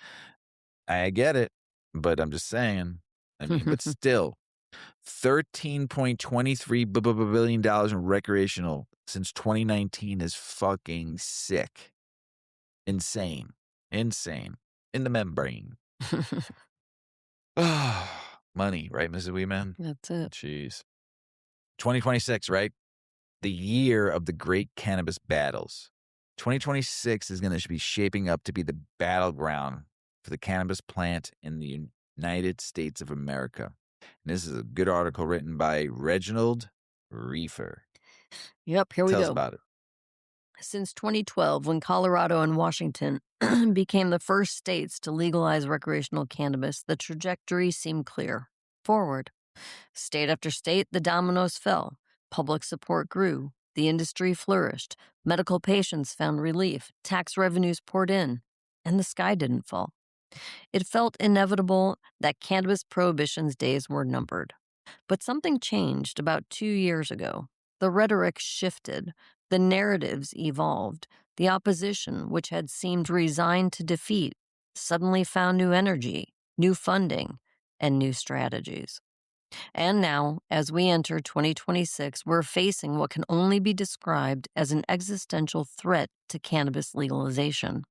I get it, but I'm just saying. I mean, but still, $13.23 billion in recreational since 2019 is fucking sick. Insane. Insane. In the membrane. Money, right, Mrs. Weedman? That's it. Jeez. 2026, right? The year of the great cannabis battles. 2026 is going to be shaping up to be the battleground for the cannabis plant in the United States of America. And this is a good article written by Reginald Reefer. Yep, here we Tell us go. about it. Since 2012, when Colorado and Washington became the first states to legalize recreational cannabis, the trajectory seemed clear. Forward. State after state, the dominoes fell. Public support grew. The industry flourished. Medical patients found relief. Tax revenues poured in. And the sky didn't fall. It felt inevitable that cannabis prohibition's days were numbered. But something changed about 2 years ago. The rhetoric shifted. The narratives evolved. The opposition, which had seemed resigned to defeat, suddenly found new energy, new funding, and new strategies. And now, as we enter 2026, we're facing what can only be described as an existential threat to cannabis legalization.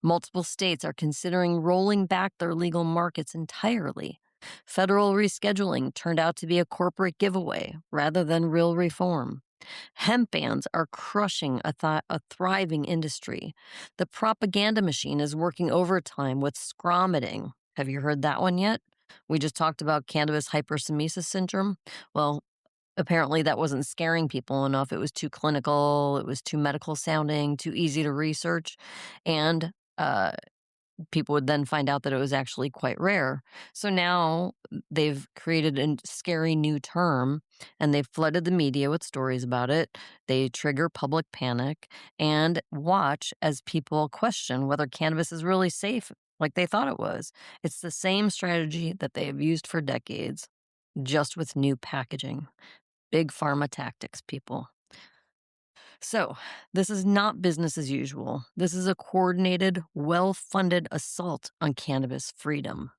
Multiple states are considering rolling back their legal markets entirely. Federal rescheduling turned out to be a corporate giveaway rather than real reform. Hemp bans are crushing a thriving industry. The propaganda machine is working overtime with scromiting. Have you heard that one yet? We just talked about cannabis hypersemesis syndrome. Well, apparently that wasn't scaring people enough. It was too clinical, it was too medical sounding, too easy to research. And people would then find out that it was actually quite rare. So now they've created a scary new term and they've flooded the media with stories about it. They trigger public panic and watch as people question whether cannabis is really safe like they thought it was. It's the same strategy that they have used for decades, just with new packaging. Big pharma tactics, people. So, this is not business as usual. This is a coordinated, well funded assault on cannabis freedom.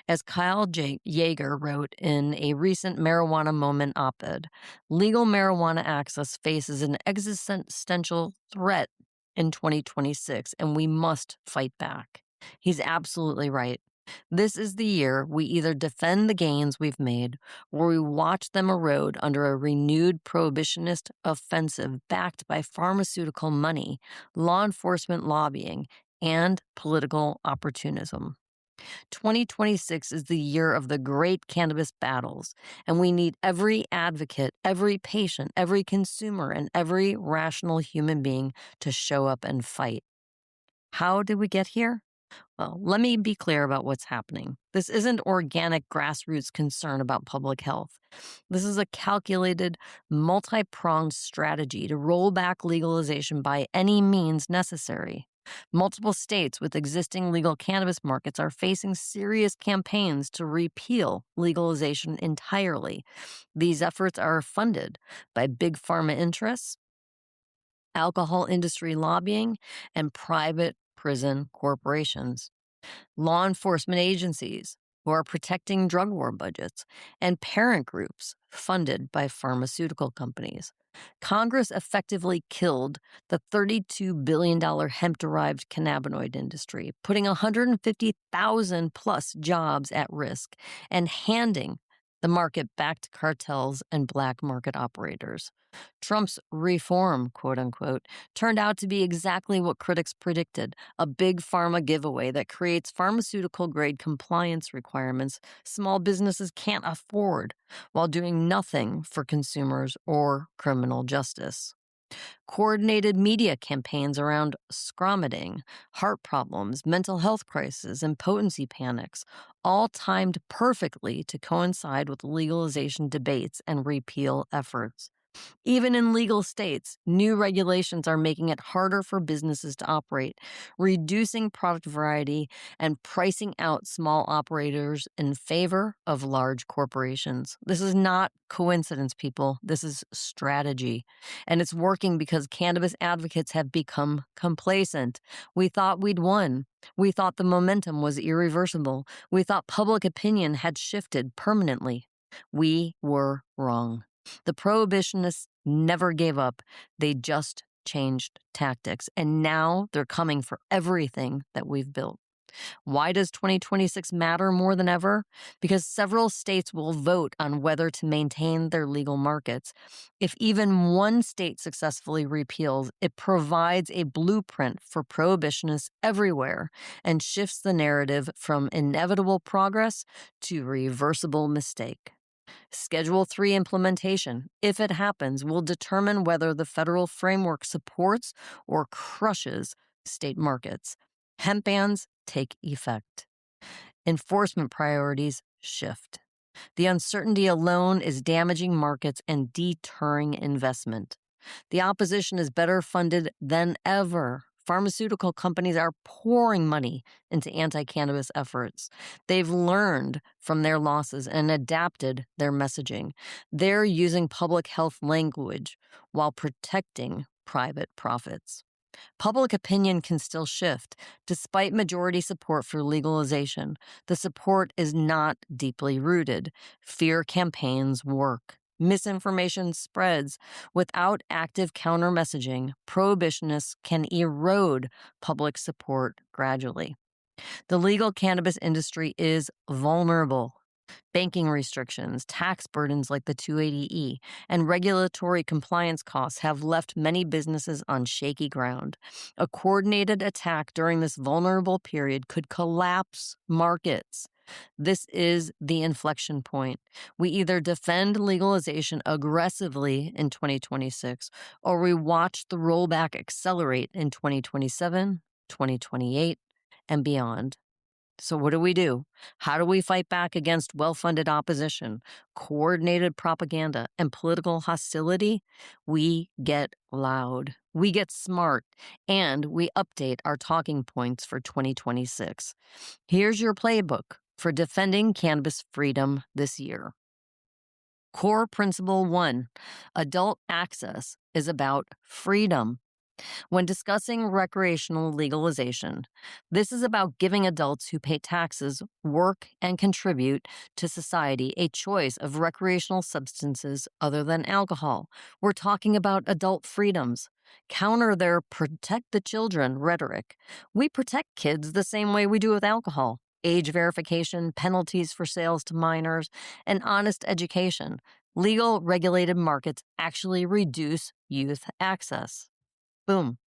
As Kyle Yeager wrote in a recent Marijuana Moment op ed, legal marijuana access faces an existential threat in 2026, and we must fight back. He's absolutely right. This is the year we either defend the gains we've made or we watch them erode under a renewed prohibitionist offensive backed by pharmaceutical money, law enforcement lobbying, and political opportunism. 2026 is the year of the great cannabis battles, and we need every advocate, every patient, every consumer, and every rational human being to show up and fight. How did we get here? Well, let me be clear about what's happening. This isn't organic grassroots concern about public health. This is a calculated, multi-pronged strategy to roll back legalization by any means necessary. Multiple states with existing legal cannabis markets are facing serious campaigns to repeal legalization entirely. These efforts are funded by big pharma interests, alcohol industry lobbying, and private prison corporations, law enforcement agencies who are protecting drug war budgets, and parent groups funded by pharmaceutical companies. Congress effectively killed the $32 billion hemp-derived cannabinoid industry, putting 150,000 plus jobs at risk and handing the market back to cartels and black market operators. Trump's reform, quote unquote, turned out to be exactly what critics predicted, a big pharma giveaway that creates pharmaceutical grade compliance requirements small businesses can't afford while doing nothing for consumers or criminal justice. Coordinated media campaigns around scromiting, heart problems, mental health crises, and potency panics, all timed perfectly to coincide with legalization debates and repeal efforts. Even in legal states, new regulations are making it harder for businesses to operate, reducing product variety and pricing out small operators in favor of large corporations. This is not coincidence, people. This is strategy. And it's working because cannabis advocates have become complacent. We thought we'd won. We thought the momentum was irreversible. We thought public opinion had shifted permanently. We were wrong. The prohibitionists never gave up. They just changed tactics. And now they're coming for everything that we've built. Why does 2026 matter more than ever? Because several states will vote on whether to maintain their legal markets. If even one state successfully repeals, it provides a blueprint for prohibitionists everywhere and shifts the narrative from inevitable progress to reversible mistake. Schedule 3 implementation, if it happens, will determine whether the federal framework supports or crushes state markets. Hemp bans take effect. Enforcement priorities shift. The uncertainty alone is damaging markets and deterring investment. The opposition is better funded than ever. Pharmaceutical companies are pouring money into anti-cannabis efforts. They've learned from their losses and adapted their messaging. They're using public health language while protecting private profits. Public opinion can still shift. Despite majority support for legalization, the support is not deeply rooted. Fear campaigns work. Misinformation spreads. Without active counter messaging, prohibitionists can erode public support gradually. The legal cannabis industry is vulnerable. Banking restrictions, tax burdens like the 280E, and regulatory compliance costs have left many businesses on shaky ground. A coordinated attack during this vulnerable period could collapse markets. This is the inflection point. We either defend legalization aggressively in 2026, or we watch the rollback accelerate in 2027, 2028, and beyond. So, what do? How do we fight back against well funded opposition, coordinated propaganda, and political hostility? We get loud, we get smart, and we update our talking points for 2026. Here's your playbook for defending cannabis freedom this year. Core Principle 1: Adult access is about freedom. When discussing recreational legalization, this is about giving adults who pay taxes, work, and contribute to society a choice of recreational substances other than alcohol. We're talking about adult freedoms. Counter their protect the children rhetoric. We protect kids the same way we do with alcohol. Age verification, penalties for sales to minors, and honest education. Legal regulated markets actually reduce youth access. Boom.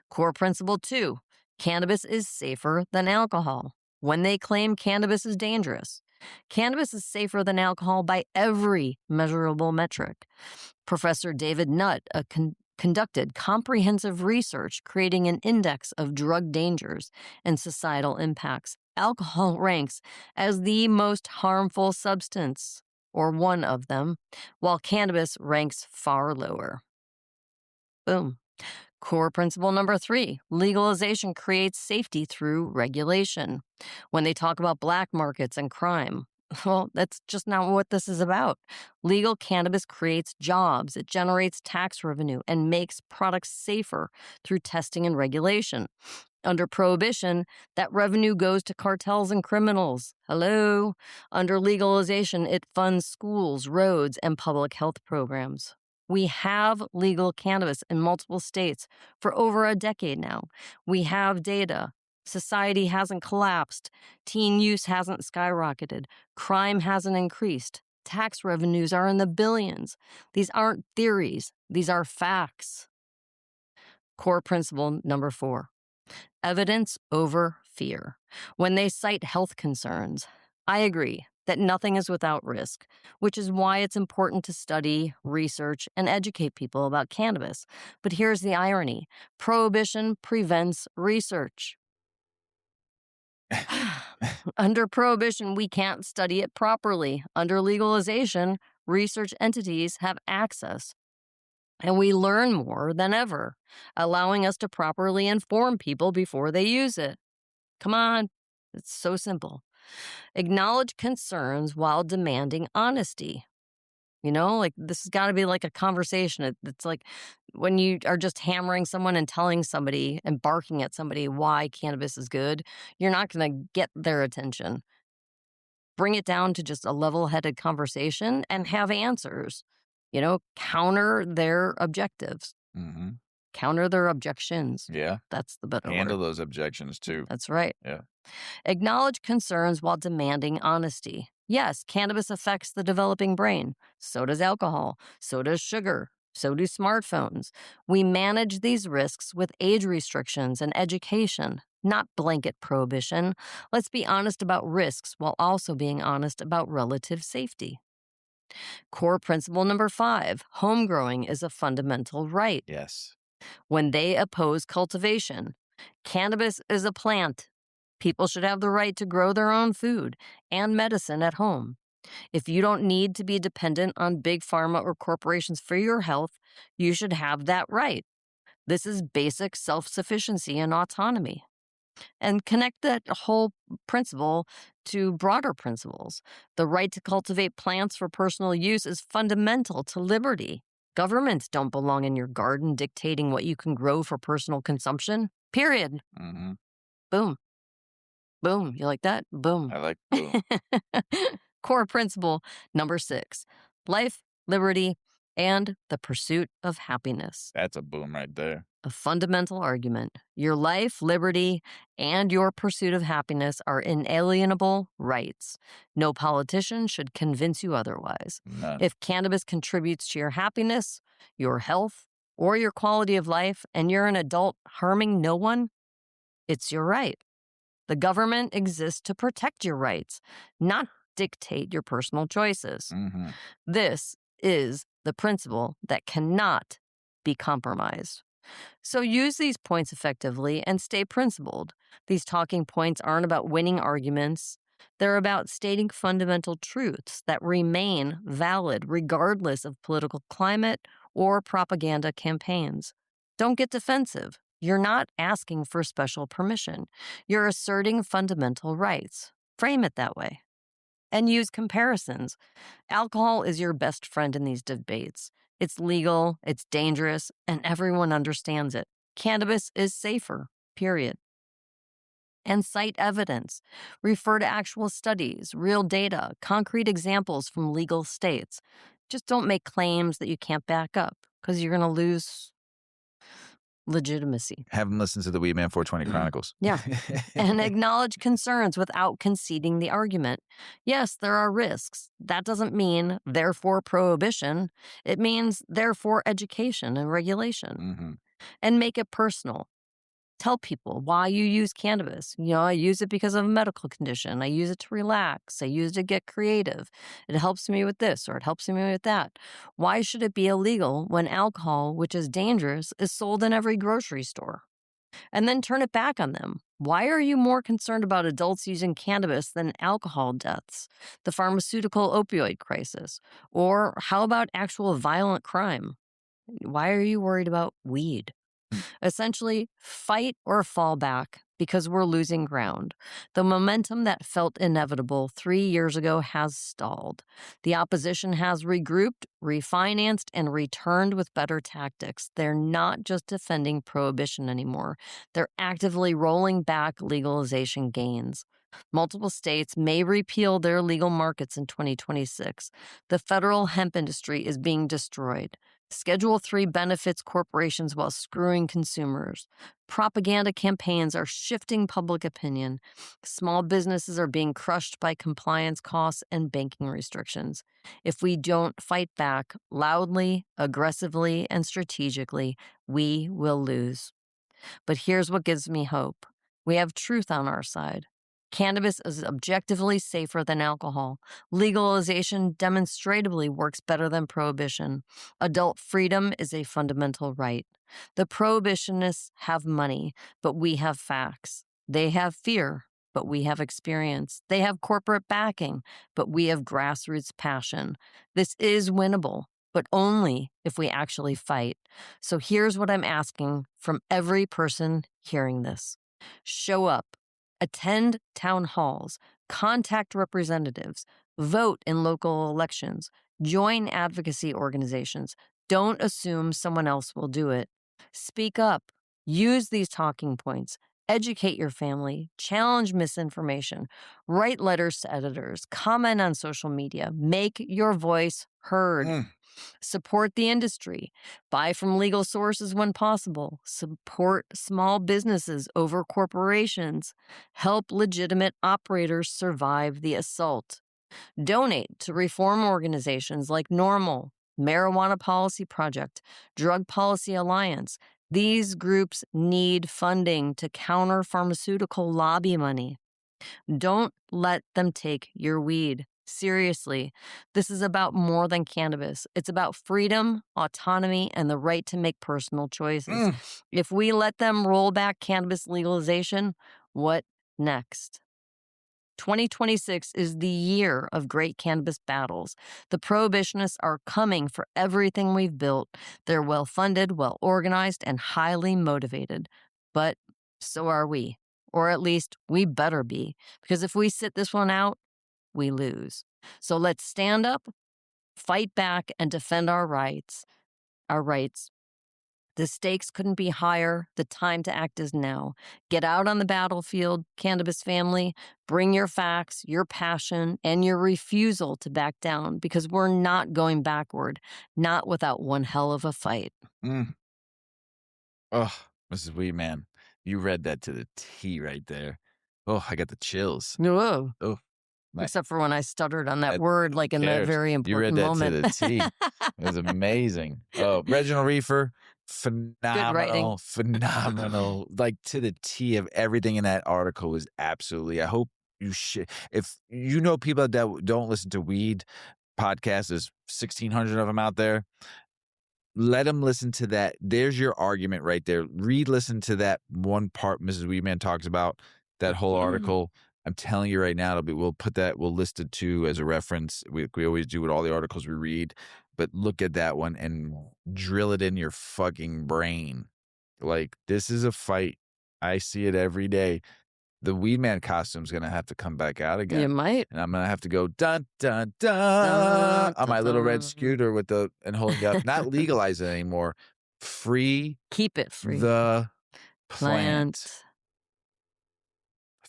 Core Principle 2: Cannabis is safer than alcohol. When they claim cannabis is dangerous, cannabis is safer than alcohol by every measurable metric. Professor David Nutt conducted comprehensive research creating an index of drug dangers and societal impacts. Alcohol ranks as the most harmful substance, or one of them, while cannabis ranks far lower. Boom. Core Principle number 3: Legalization creates safety through regulation. When they talk about black markets and crime, well, that's just not what this is about. Legal cannabis creates jobs, it generates tax revenue, and makes products safer through testing and regulation. Under prohibition, that revenue goes to cartels and criminals. Hello? Under legalization, it funds schools, roads, and public health programs. We have legal cannabis in multiple states for over a decade now. We have data. Society hasn't collapsed. Teen use hasn't skyrocketed. Crime hasn't increased. Tax revenues are in the billions. These aren't theories. These are facts. Core Principle number 4: Evidence over fear. When they cite health concerns, I agree that nothing is without risk, which is why it's important to study, research, and educate people about cannabis. But here's the irony: prohibition prevents research. Under prohibition, we can't study it properly. Under legalization, research entities have access And we learn more than ever, allowing us to properly inform people before they use it. Come on, it's so simple. Acknowledge concerns while demanding honesty. Like this has got to be like a conversation. It's like when you are just hammering someone and telling somebody and barking at somebody why cannabis is good, you're not going to get their attention. Bring it down to just a level headed conversation and have answers. Counter their objectives, Mm-hmm. counter their objections. Yeah. That's the better Handle word. those objections too. That's right. Yeah. Acknowledge concerns while demanding honesty. Yes, cannabis affects the developing brain. So does alcohol. So does sugar. So do smartphones. We manage these risks with age restrictions and education, not blanket prohibition. Let's be honest about risks while also being honest about relative safety. Core principle number 5, home growing is a fundamental right. Yes. When they oppose cultivation, cannabis is a plant. People should have the right to grow their own food and medicine at home. If you don't need to be dependent on big pharma or corporations for your health, you should have that right. This is basic self-sufficiency and autonomy. And connect that whole principle to broader principles. The right to cultivate plants for personal use is fundamental to liberty. Governments don't belong in your garden dictating what you can grow for personal consumption. Period. Mm-hmm. Boom. Boom. You like that? Boom. I like boom. Core principle number 6, life, liberty, and the pursuit of happiness. That's a boom right there. A fundamental argument. Your life, liberty, and your pursuit of happiness are inalienable rights. No politician should convince you otherwise. None. If cannabis contributes to your happiness, your health, or your quality of life, and you're an adult harming no one, it's your right. The government exists to protect your rights, not dictate your personal choices. Mm-hmm. This is the principle that cannot be compromised. So use these points effectively and stay principled. These talking points aren't about winning arguments. They're about stating fundamental truths that remain valid regardless of political climate or propaganda campaigns. Don't get defensive. You're not asking for special permission. You're asserting fundamental rights. Frame it that way. And use comparisons. Alcohol is your best friend in these debates. It's legal, it's dangerous, and everyone understands it. Cannabis is safer, period. And cite evidence. Refer to actual studies, real data, concrete examples from legal states. Just don't make claims that you can't back up, because you're going to lose legitimacy. Have them listen to the Weedman 420 Chronicles. Yeah. And acknowledge concerns without conceding the argument. Yes, there are risks. That doesn't mean therefore prohibition. It means therefore education and regulation. Mm-hmm. And make it personal. Tell people why you use cannabis. I use it because of a medical condition. I use it to relax. I use it to get creative. It helps me with this or it helps me with that. Why should it be illegal when alcohol, which is dangerous, is sold in every grocery store? And then turn it back on them. Why are you more concerned about adults using cannabis than alcohol deaths, the pharmaceutical opioid crisis, or how about actual violent crime? Why are you worried about weed? Essentially, fight or fall back because we're losing ground. The momentum that felt inevitable 3 years ago has stalled. The opposition has regrouped, refinanced, and returned with better tactics. They're not just defending prohibition anymore. They're actively rolling back legalization gains. Multiple states may repeal their legal markets in 2026. The federal hemp industry is being destroyed. Schedule 3 benefits corporations while screwing consumers. Propaganda campaigns are shifting public opinion. Small businesses are being crushed by compliance costs and banking restrictions. If we don't fight back loudly, aggressively, and strategically, we will lose. But here's what gives me hope. We have truth on our side. Cannabis is objectively safer than alcohol. Legalization demonstrably works better than prohibition. Adult freedom is a fundamental right. The prohibitionists have money, but we have facts. They have fear, but we have experience. They have corporate backing, but we have grassroots passion. This is winnable, but only if we actually fight. So here's what I'm asking from every person hearing this: show up, attend town halls, contact representatives, vote in local elections, join advocacy organizations. Don't assume someone else will do it. Speak up, use these talking points, educate your family, challenge misinformation, write letters to editors, comment on social media, make your voice heard. Mm. Support the industry. Buy from legal sources when possible. Support small businesses over corporations. Help legitimate operators survive the assault. Donate to reform organizations like NORML, Marijuana Policy Project, Drug Policy Alliance. These groups need funding to counter pharmaceutical lobby money. Don't let them take your weed. Seriously, this is about more than cannabis. It's about freedom, autonomy, and the right to make personal choices. Mm. If we let them roll back cannabis legalization, what next? 2026 is the year of great cannabis battles. The prohibitionists are coming for everything we've built. They're well funded, well organized, and highly motivated. But so are we. Or at least we better be. Because if we sit this one out, we lose. So let's stand up, fight back, and defend our rights. Our rights. The stakes couldn't be higher. The time to act is now. Get out on the battlefield, cannabis family. Bring your facts, your passion, and your refusal to back down, because we're not going backward, not without one hell of a fight. Mm. Oh, Mrs. Weedman, you read that to the T right there. Oh, I got the chills. Whoa. Oh, Except for when I stuttered on that That- word, like in that cares? very You read important that moment. to the T. It was amazing. Oh, Reginald Reefer, writing. phenomenal. Like to the T of everything in that article was absolutely. I hope you should. If you know people that don't listen to weed podcasts, there's 1,600 of them out there. Let them listen to that. There's your argument right there. Re-listen to that one part Mrs. Weedman talks about, that whole article. I'm telling you right now, we'll list it too as a reference. We always do with all the articles we read, but look at that one and drill it in your fucking brain. Like, this is a fight. I see it every day. The Weedman costume's gonna have to come back out again. You might. And I'm gonna have to go dun dun dun on my little red scooter and holding up, not legalize it anymore. Free Keep it free. the plant.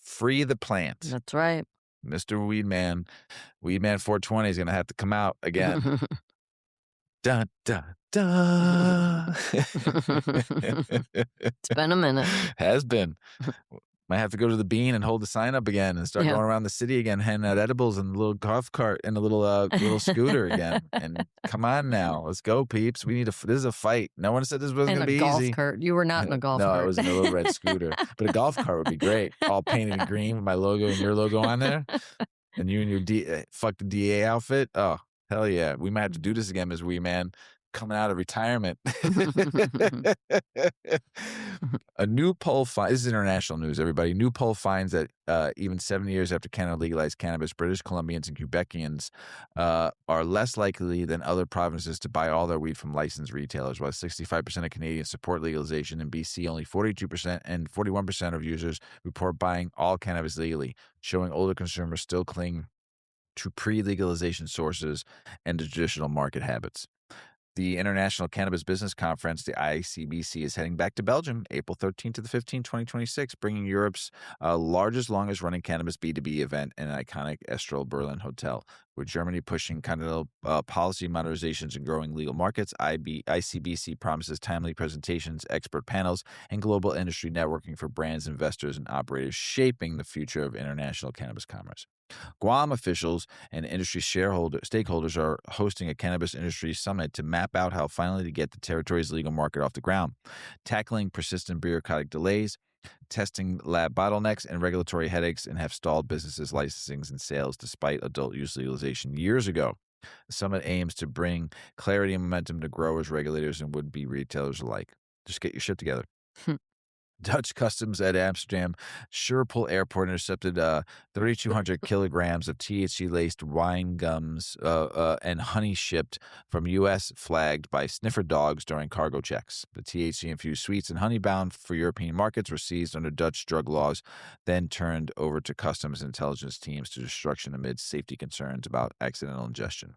Free the plant. That's right. Mr. Weedman 420 is gonna have to come out again. Dun dun dun. It's been a minute. Has been. Might have to go to the Bean and hold the sign up again and start going around the city again, handing out edibles and a little golf cart and a little scooter again. And come on now, let's go, peeps. This is a fight. No one said this wasn't going to be golf easy. Cart. You were not in a golf cart. No, I was in a little red scooter, but a golf cart would be great. All painted in green with my logo and your logo on there, and you and your fuck the DA outfit. Oh hell yeah, we might have to do this again, Ms. Weedman. Coming out of retirement. A new poll this is international news, everybody. New poll finds that even 7 years after Canada legalized cannabis, British Columbians and Quebecians are less likely than other provinces to buy all their weed from licensed retailers, while 65% of Canadians support legalization. In BC, only 42% and 41% of users report buying all cannabis legally, showing older consumers still cling to pre-legalization sources and to traditional market habits. The International Cannabis Business Conference, the ICBC, is heading back to Belgium, April 13th to the 15th, 2026, bringing Europe's largest, longest-running cannabis B2B event in an iconic Estrel Berlin hotel. With Germany pushing continental policy modernizations and growing legal markets, ICBC promises timely presentations, expert panels, and global industry networking for brands, investors, and operators shaping the future of international cannabis commerce. Guam officials and industry stakeholders are hosting a cannabis industry summit to map out how finally to get the territory's legal market off the ground, tackling persistent bureaucratic delays, testing lab bottlenecks and regulatory headaches, and have stalled businesses' licensings and sales despite adult use legalization years ago. The summit aims to bring clarity and momentum to growers, regulators, and would-be retailers alike. Just get your shit together. Dutch customs at Amsterdam Schiphol Airport intercepted 3,200 kilograms of THC-laced wine gums and honey shipped from U.S. flagged by sniffer dogs during cargo checks. The THC-infused sweets and honey bound for European markets were seized under Dutch drug laws, then turned over to customs and intelligence teams to destruction amid safety concerns about accidental ingestion.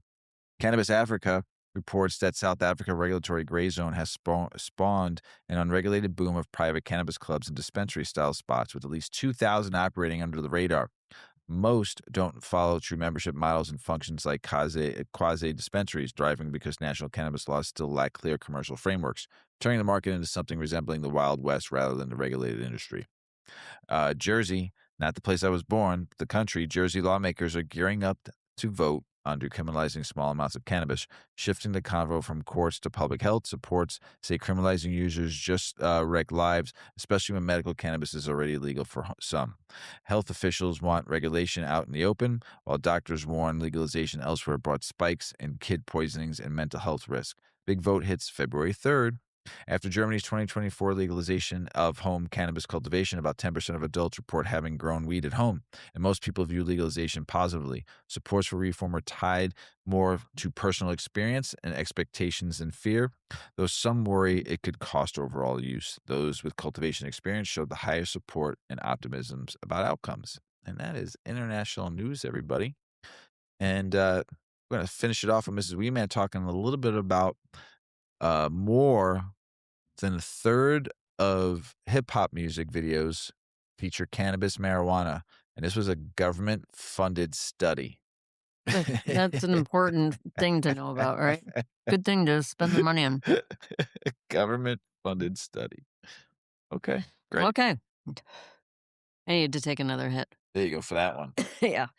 Cannabis Africa reports that South Africa regulatory gray zone has spawned an unregulated boom of private cannabis clubs and dispensary-style spots with at least 2,000 operating under the radar. Most don't follow true membership models and functions like quasi-dispensaries, driving because national cannabis laws still lack clear commercial frameworks, turning the market into something resembling the Wild West rather than the regulated industry. Jersey, not the place I was born, the country, Jersey lawmakers are gearing up to vote on decriminalizing small amounts of cannabis, shifting the convo from courts to public health. Supports say criminalizing users just wreck lives, especially when medical cannabis is already legal for some. Health officials want regulation out in the open, while doctors warn legalization elsewhere brought spikes in kid poisonings and mental health risk. Big vote hits February 3rd. After Germany's 2024 legalization of home cannabis cultivation, about 10% of adults report having grown weed at home, and most people view legalization positively. Supports for reform are tied more to personal experience and expectations than fear, though some worry it could cost overall use. Those with cultivation experience showed the highest support and optimisms about outcomes. And that is international news, everybody. And we're going to finish it off with Mrs. Weedman talking a little bit about more than a third of hip-hop music videos feature cannabis marijuana, and this was a government-funded study. That's an important thing to know about, right? Good thing to spend the money on. Government-funded study. Okay, great. Okay. I need to take another hit. There you go for that one. Yeah.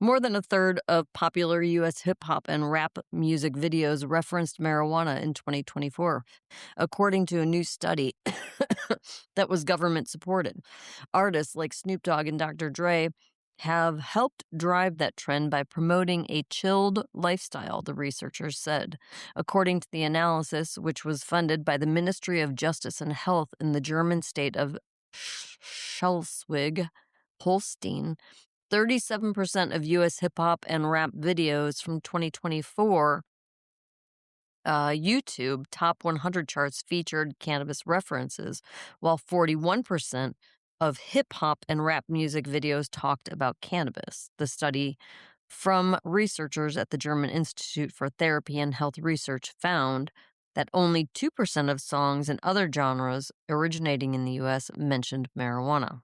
More than a third of popular U.S. hip hop and rap music videos referenced marijuana in 2024, according to a new study that was government supported. Artists like Snoop Dogg and Dr. Dre have helped drive that trend by promoting a chilled lifestyle, the researchers said. According to the analysis, which was funded by the Ministry of Justice and Health in the German state of Schleswig-Holstein, 37% of U.S. hip-hop and rap videos from 2024 YouTube Top 100 charts featured cannabis references, while 41% of hip-hop and rap music videos talked about cannabis. The study from researchers at the German Institute for Therapy and Health Research found that only 2% of songs and other genres originating in the U.S. mentioned marijuana.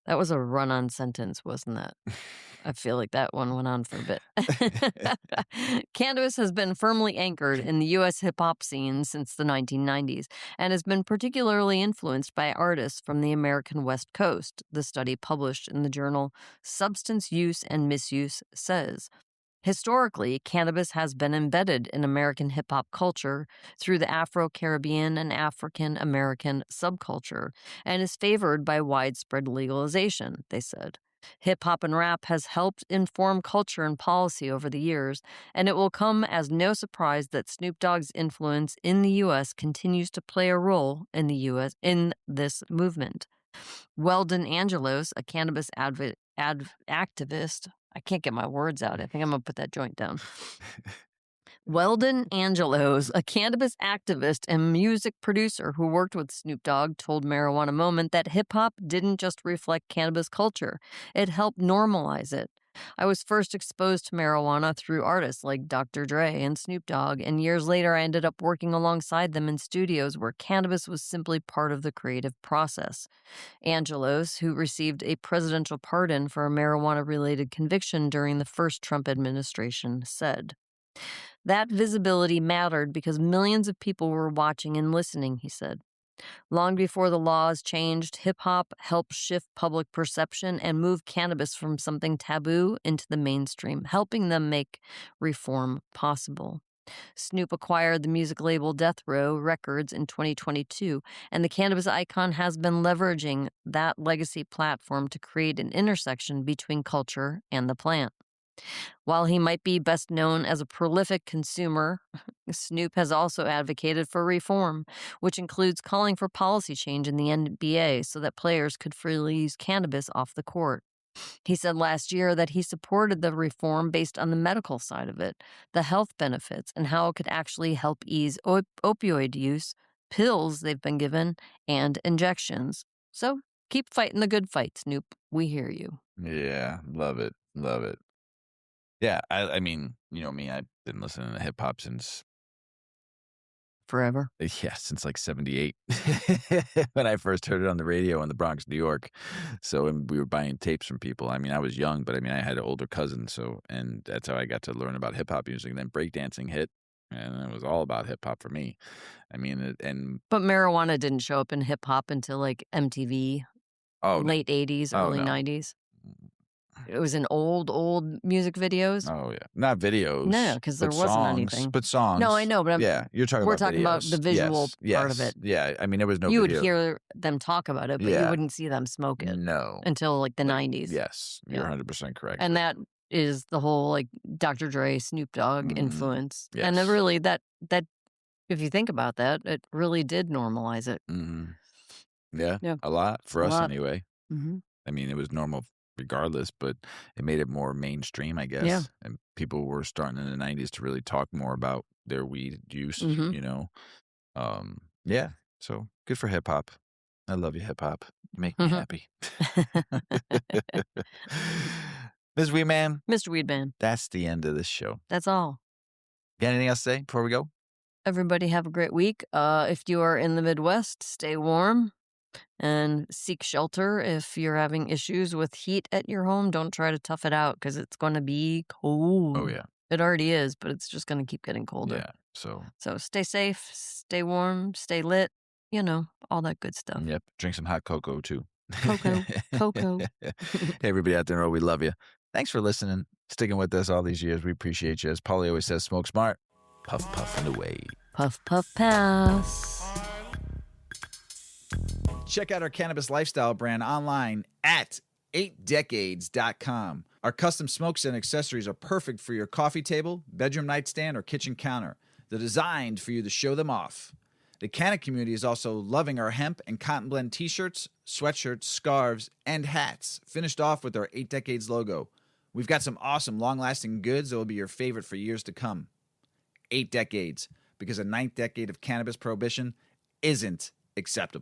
That was a run-on sentence, wasn't that? I feel like that one went on for a bit. Cannabis has been firmly anchored in the U.S. hip-hop scene since the 1990s and has been particularly influenced by artists from the American West Coast, the study published in the journal Substance Use and Misuse says. Historically, cannabis has been embedded in American hip-hop culture through the Afro-Caribbean and African-American subculture and is favored by widespread legalization, they said. Hip-hop and rap has helped inform culture and policy over the years, and it will come as no surprise that Snoop Dogg's influence in the U.S. continues to play a role in the U.S. in this movement. Weldon Angelos, a cannabis activist, I can't get my words out. I think I'm going to put that joint down. Weldon Angelos, a cannabis activist and music producer who worked with Snoop Dogg, told Marijuana Moment that hip-hop didn't just reflect cannabis culture. It helped normalize it. I was first exposed to marijuana through artists like Dr. Dre and Snoop Dogg, and years later I ended up working alongside them in studios where cannabis was simply part of the creative process. Angelos, who received a presidential pardon for a marijuana-related conviction during the first Trump administration, said. That visibility mattered because millions of people were watching and listening, he said. Long before the laws changed, hip-hop helped shift public perception and move cannabis from something taboo into the mainstream, helping them make reform possible. Snoop acquired the music label Death Row Records in 2022, and the cannabis icon has been leveraging that legacy platform to create an intersection between culture and the plant. While he might be best known as a prolific consumer, Snoop has also advocated for reform, which includes calling for policy change in the NBA so that players could freely use cannabis off the court. He said last year that he supported the reform based on the medical side of it, the health benefits, and how it could actually help ease opioid use, pills they've been given, and injections. So keep fighting the good fight, Snoop. We hear you. Yeah, love it. Love it. Yeah, I mean, you know me, I've been listening to hip hop since Forever. yeah, since like 78 when I first heard it on the radio in the Bronx, New York. So and we were buying tapes from people. I mean, I was young, but I mean, I had an older cousin, so and that's how I got to learn about hip hop music. And then breakdancing hit, and it was all about hip hop for me. I mean, and But marijuana didn't show up in hip hop until like MTV, oh no, late 80s, oh early no, 90s. It was in old music videos. oh yeah, not videos, No, because there but wasn't songs, anything. but No, I songs. know, but Yeah, you're talking we're about talking about the videos. visual Yes, part of yes, it. yeah. I mean, there was no You would video. hear them talk about it, but you Yeah, wouldn't see them smoke it no, until like the like 90s. yes, you're Yeah. 100% correct. And that is the whole like Dr. Dre, Snoop Dogg Mhm. influence. And it Yes. really that if you think about that, it really did normalize it. Mhm. Yeah, Yeah, a lot for a us lot. anyway. Hmm. I mean, it was normal regardless, but it made it more mainstream, I Yeah. guess. And people were starting in the 90s to really talk more about their weed use, Hmm. you know. Yeah. So good for hip hop. I love you, hip hop. You make me happy. Ms. Wee Man, Mr. Weedman, that's the end of this show. that's all. Got anything else to say before we go? Everybody have a great week. If you are in the Midwest, stay warm and seek shelter. If you're having issues with heat at your home, don't try to tough it out because it's going to be cold. Oh yeah. It already is, but it's just going to keep getting colder. Yeah. So So stay safe, stay warm, stay lit, all that good stuff. yep. Drink some hot cocoa too. Cocoa. Hey, everybody out there in the world, we love you. Thanks for listening, sticking with us all these years. We appreciate you. As Paulie always says, smoke smart, puff, puff, and away. Puff, puff, pass. Check out our cannabis lifestyle brand online at 8decades.com. Our custom smokes and accessories are perfect for your coffee table, bedroom nightstand, or kitchen counter. They're designed for you to show them off. The Canna community is also loving our hemp and cotton blend t-shirts, sweatshirts, scarves, and hats, finished off with our 8 Decades logo. We've got some awesome long-lasting goods that will be your favorite for years to come. 8 Decades, because a ninth decade of cannabis prohibition isn't acceptable.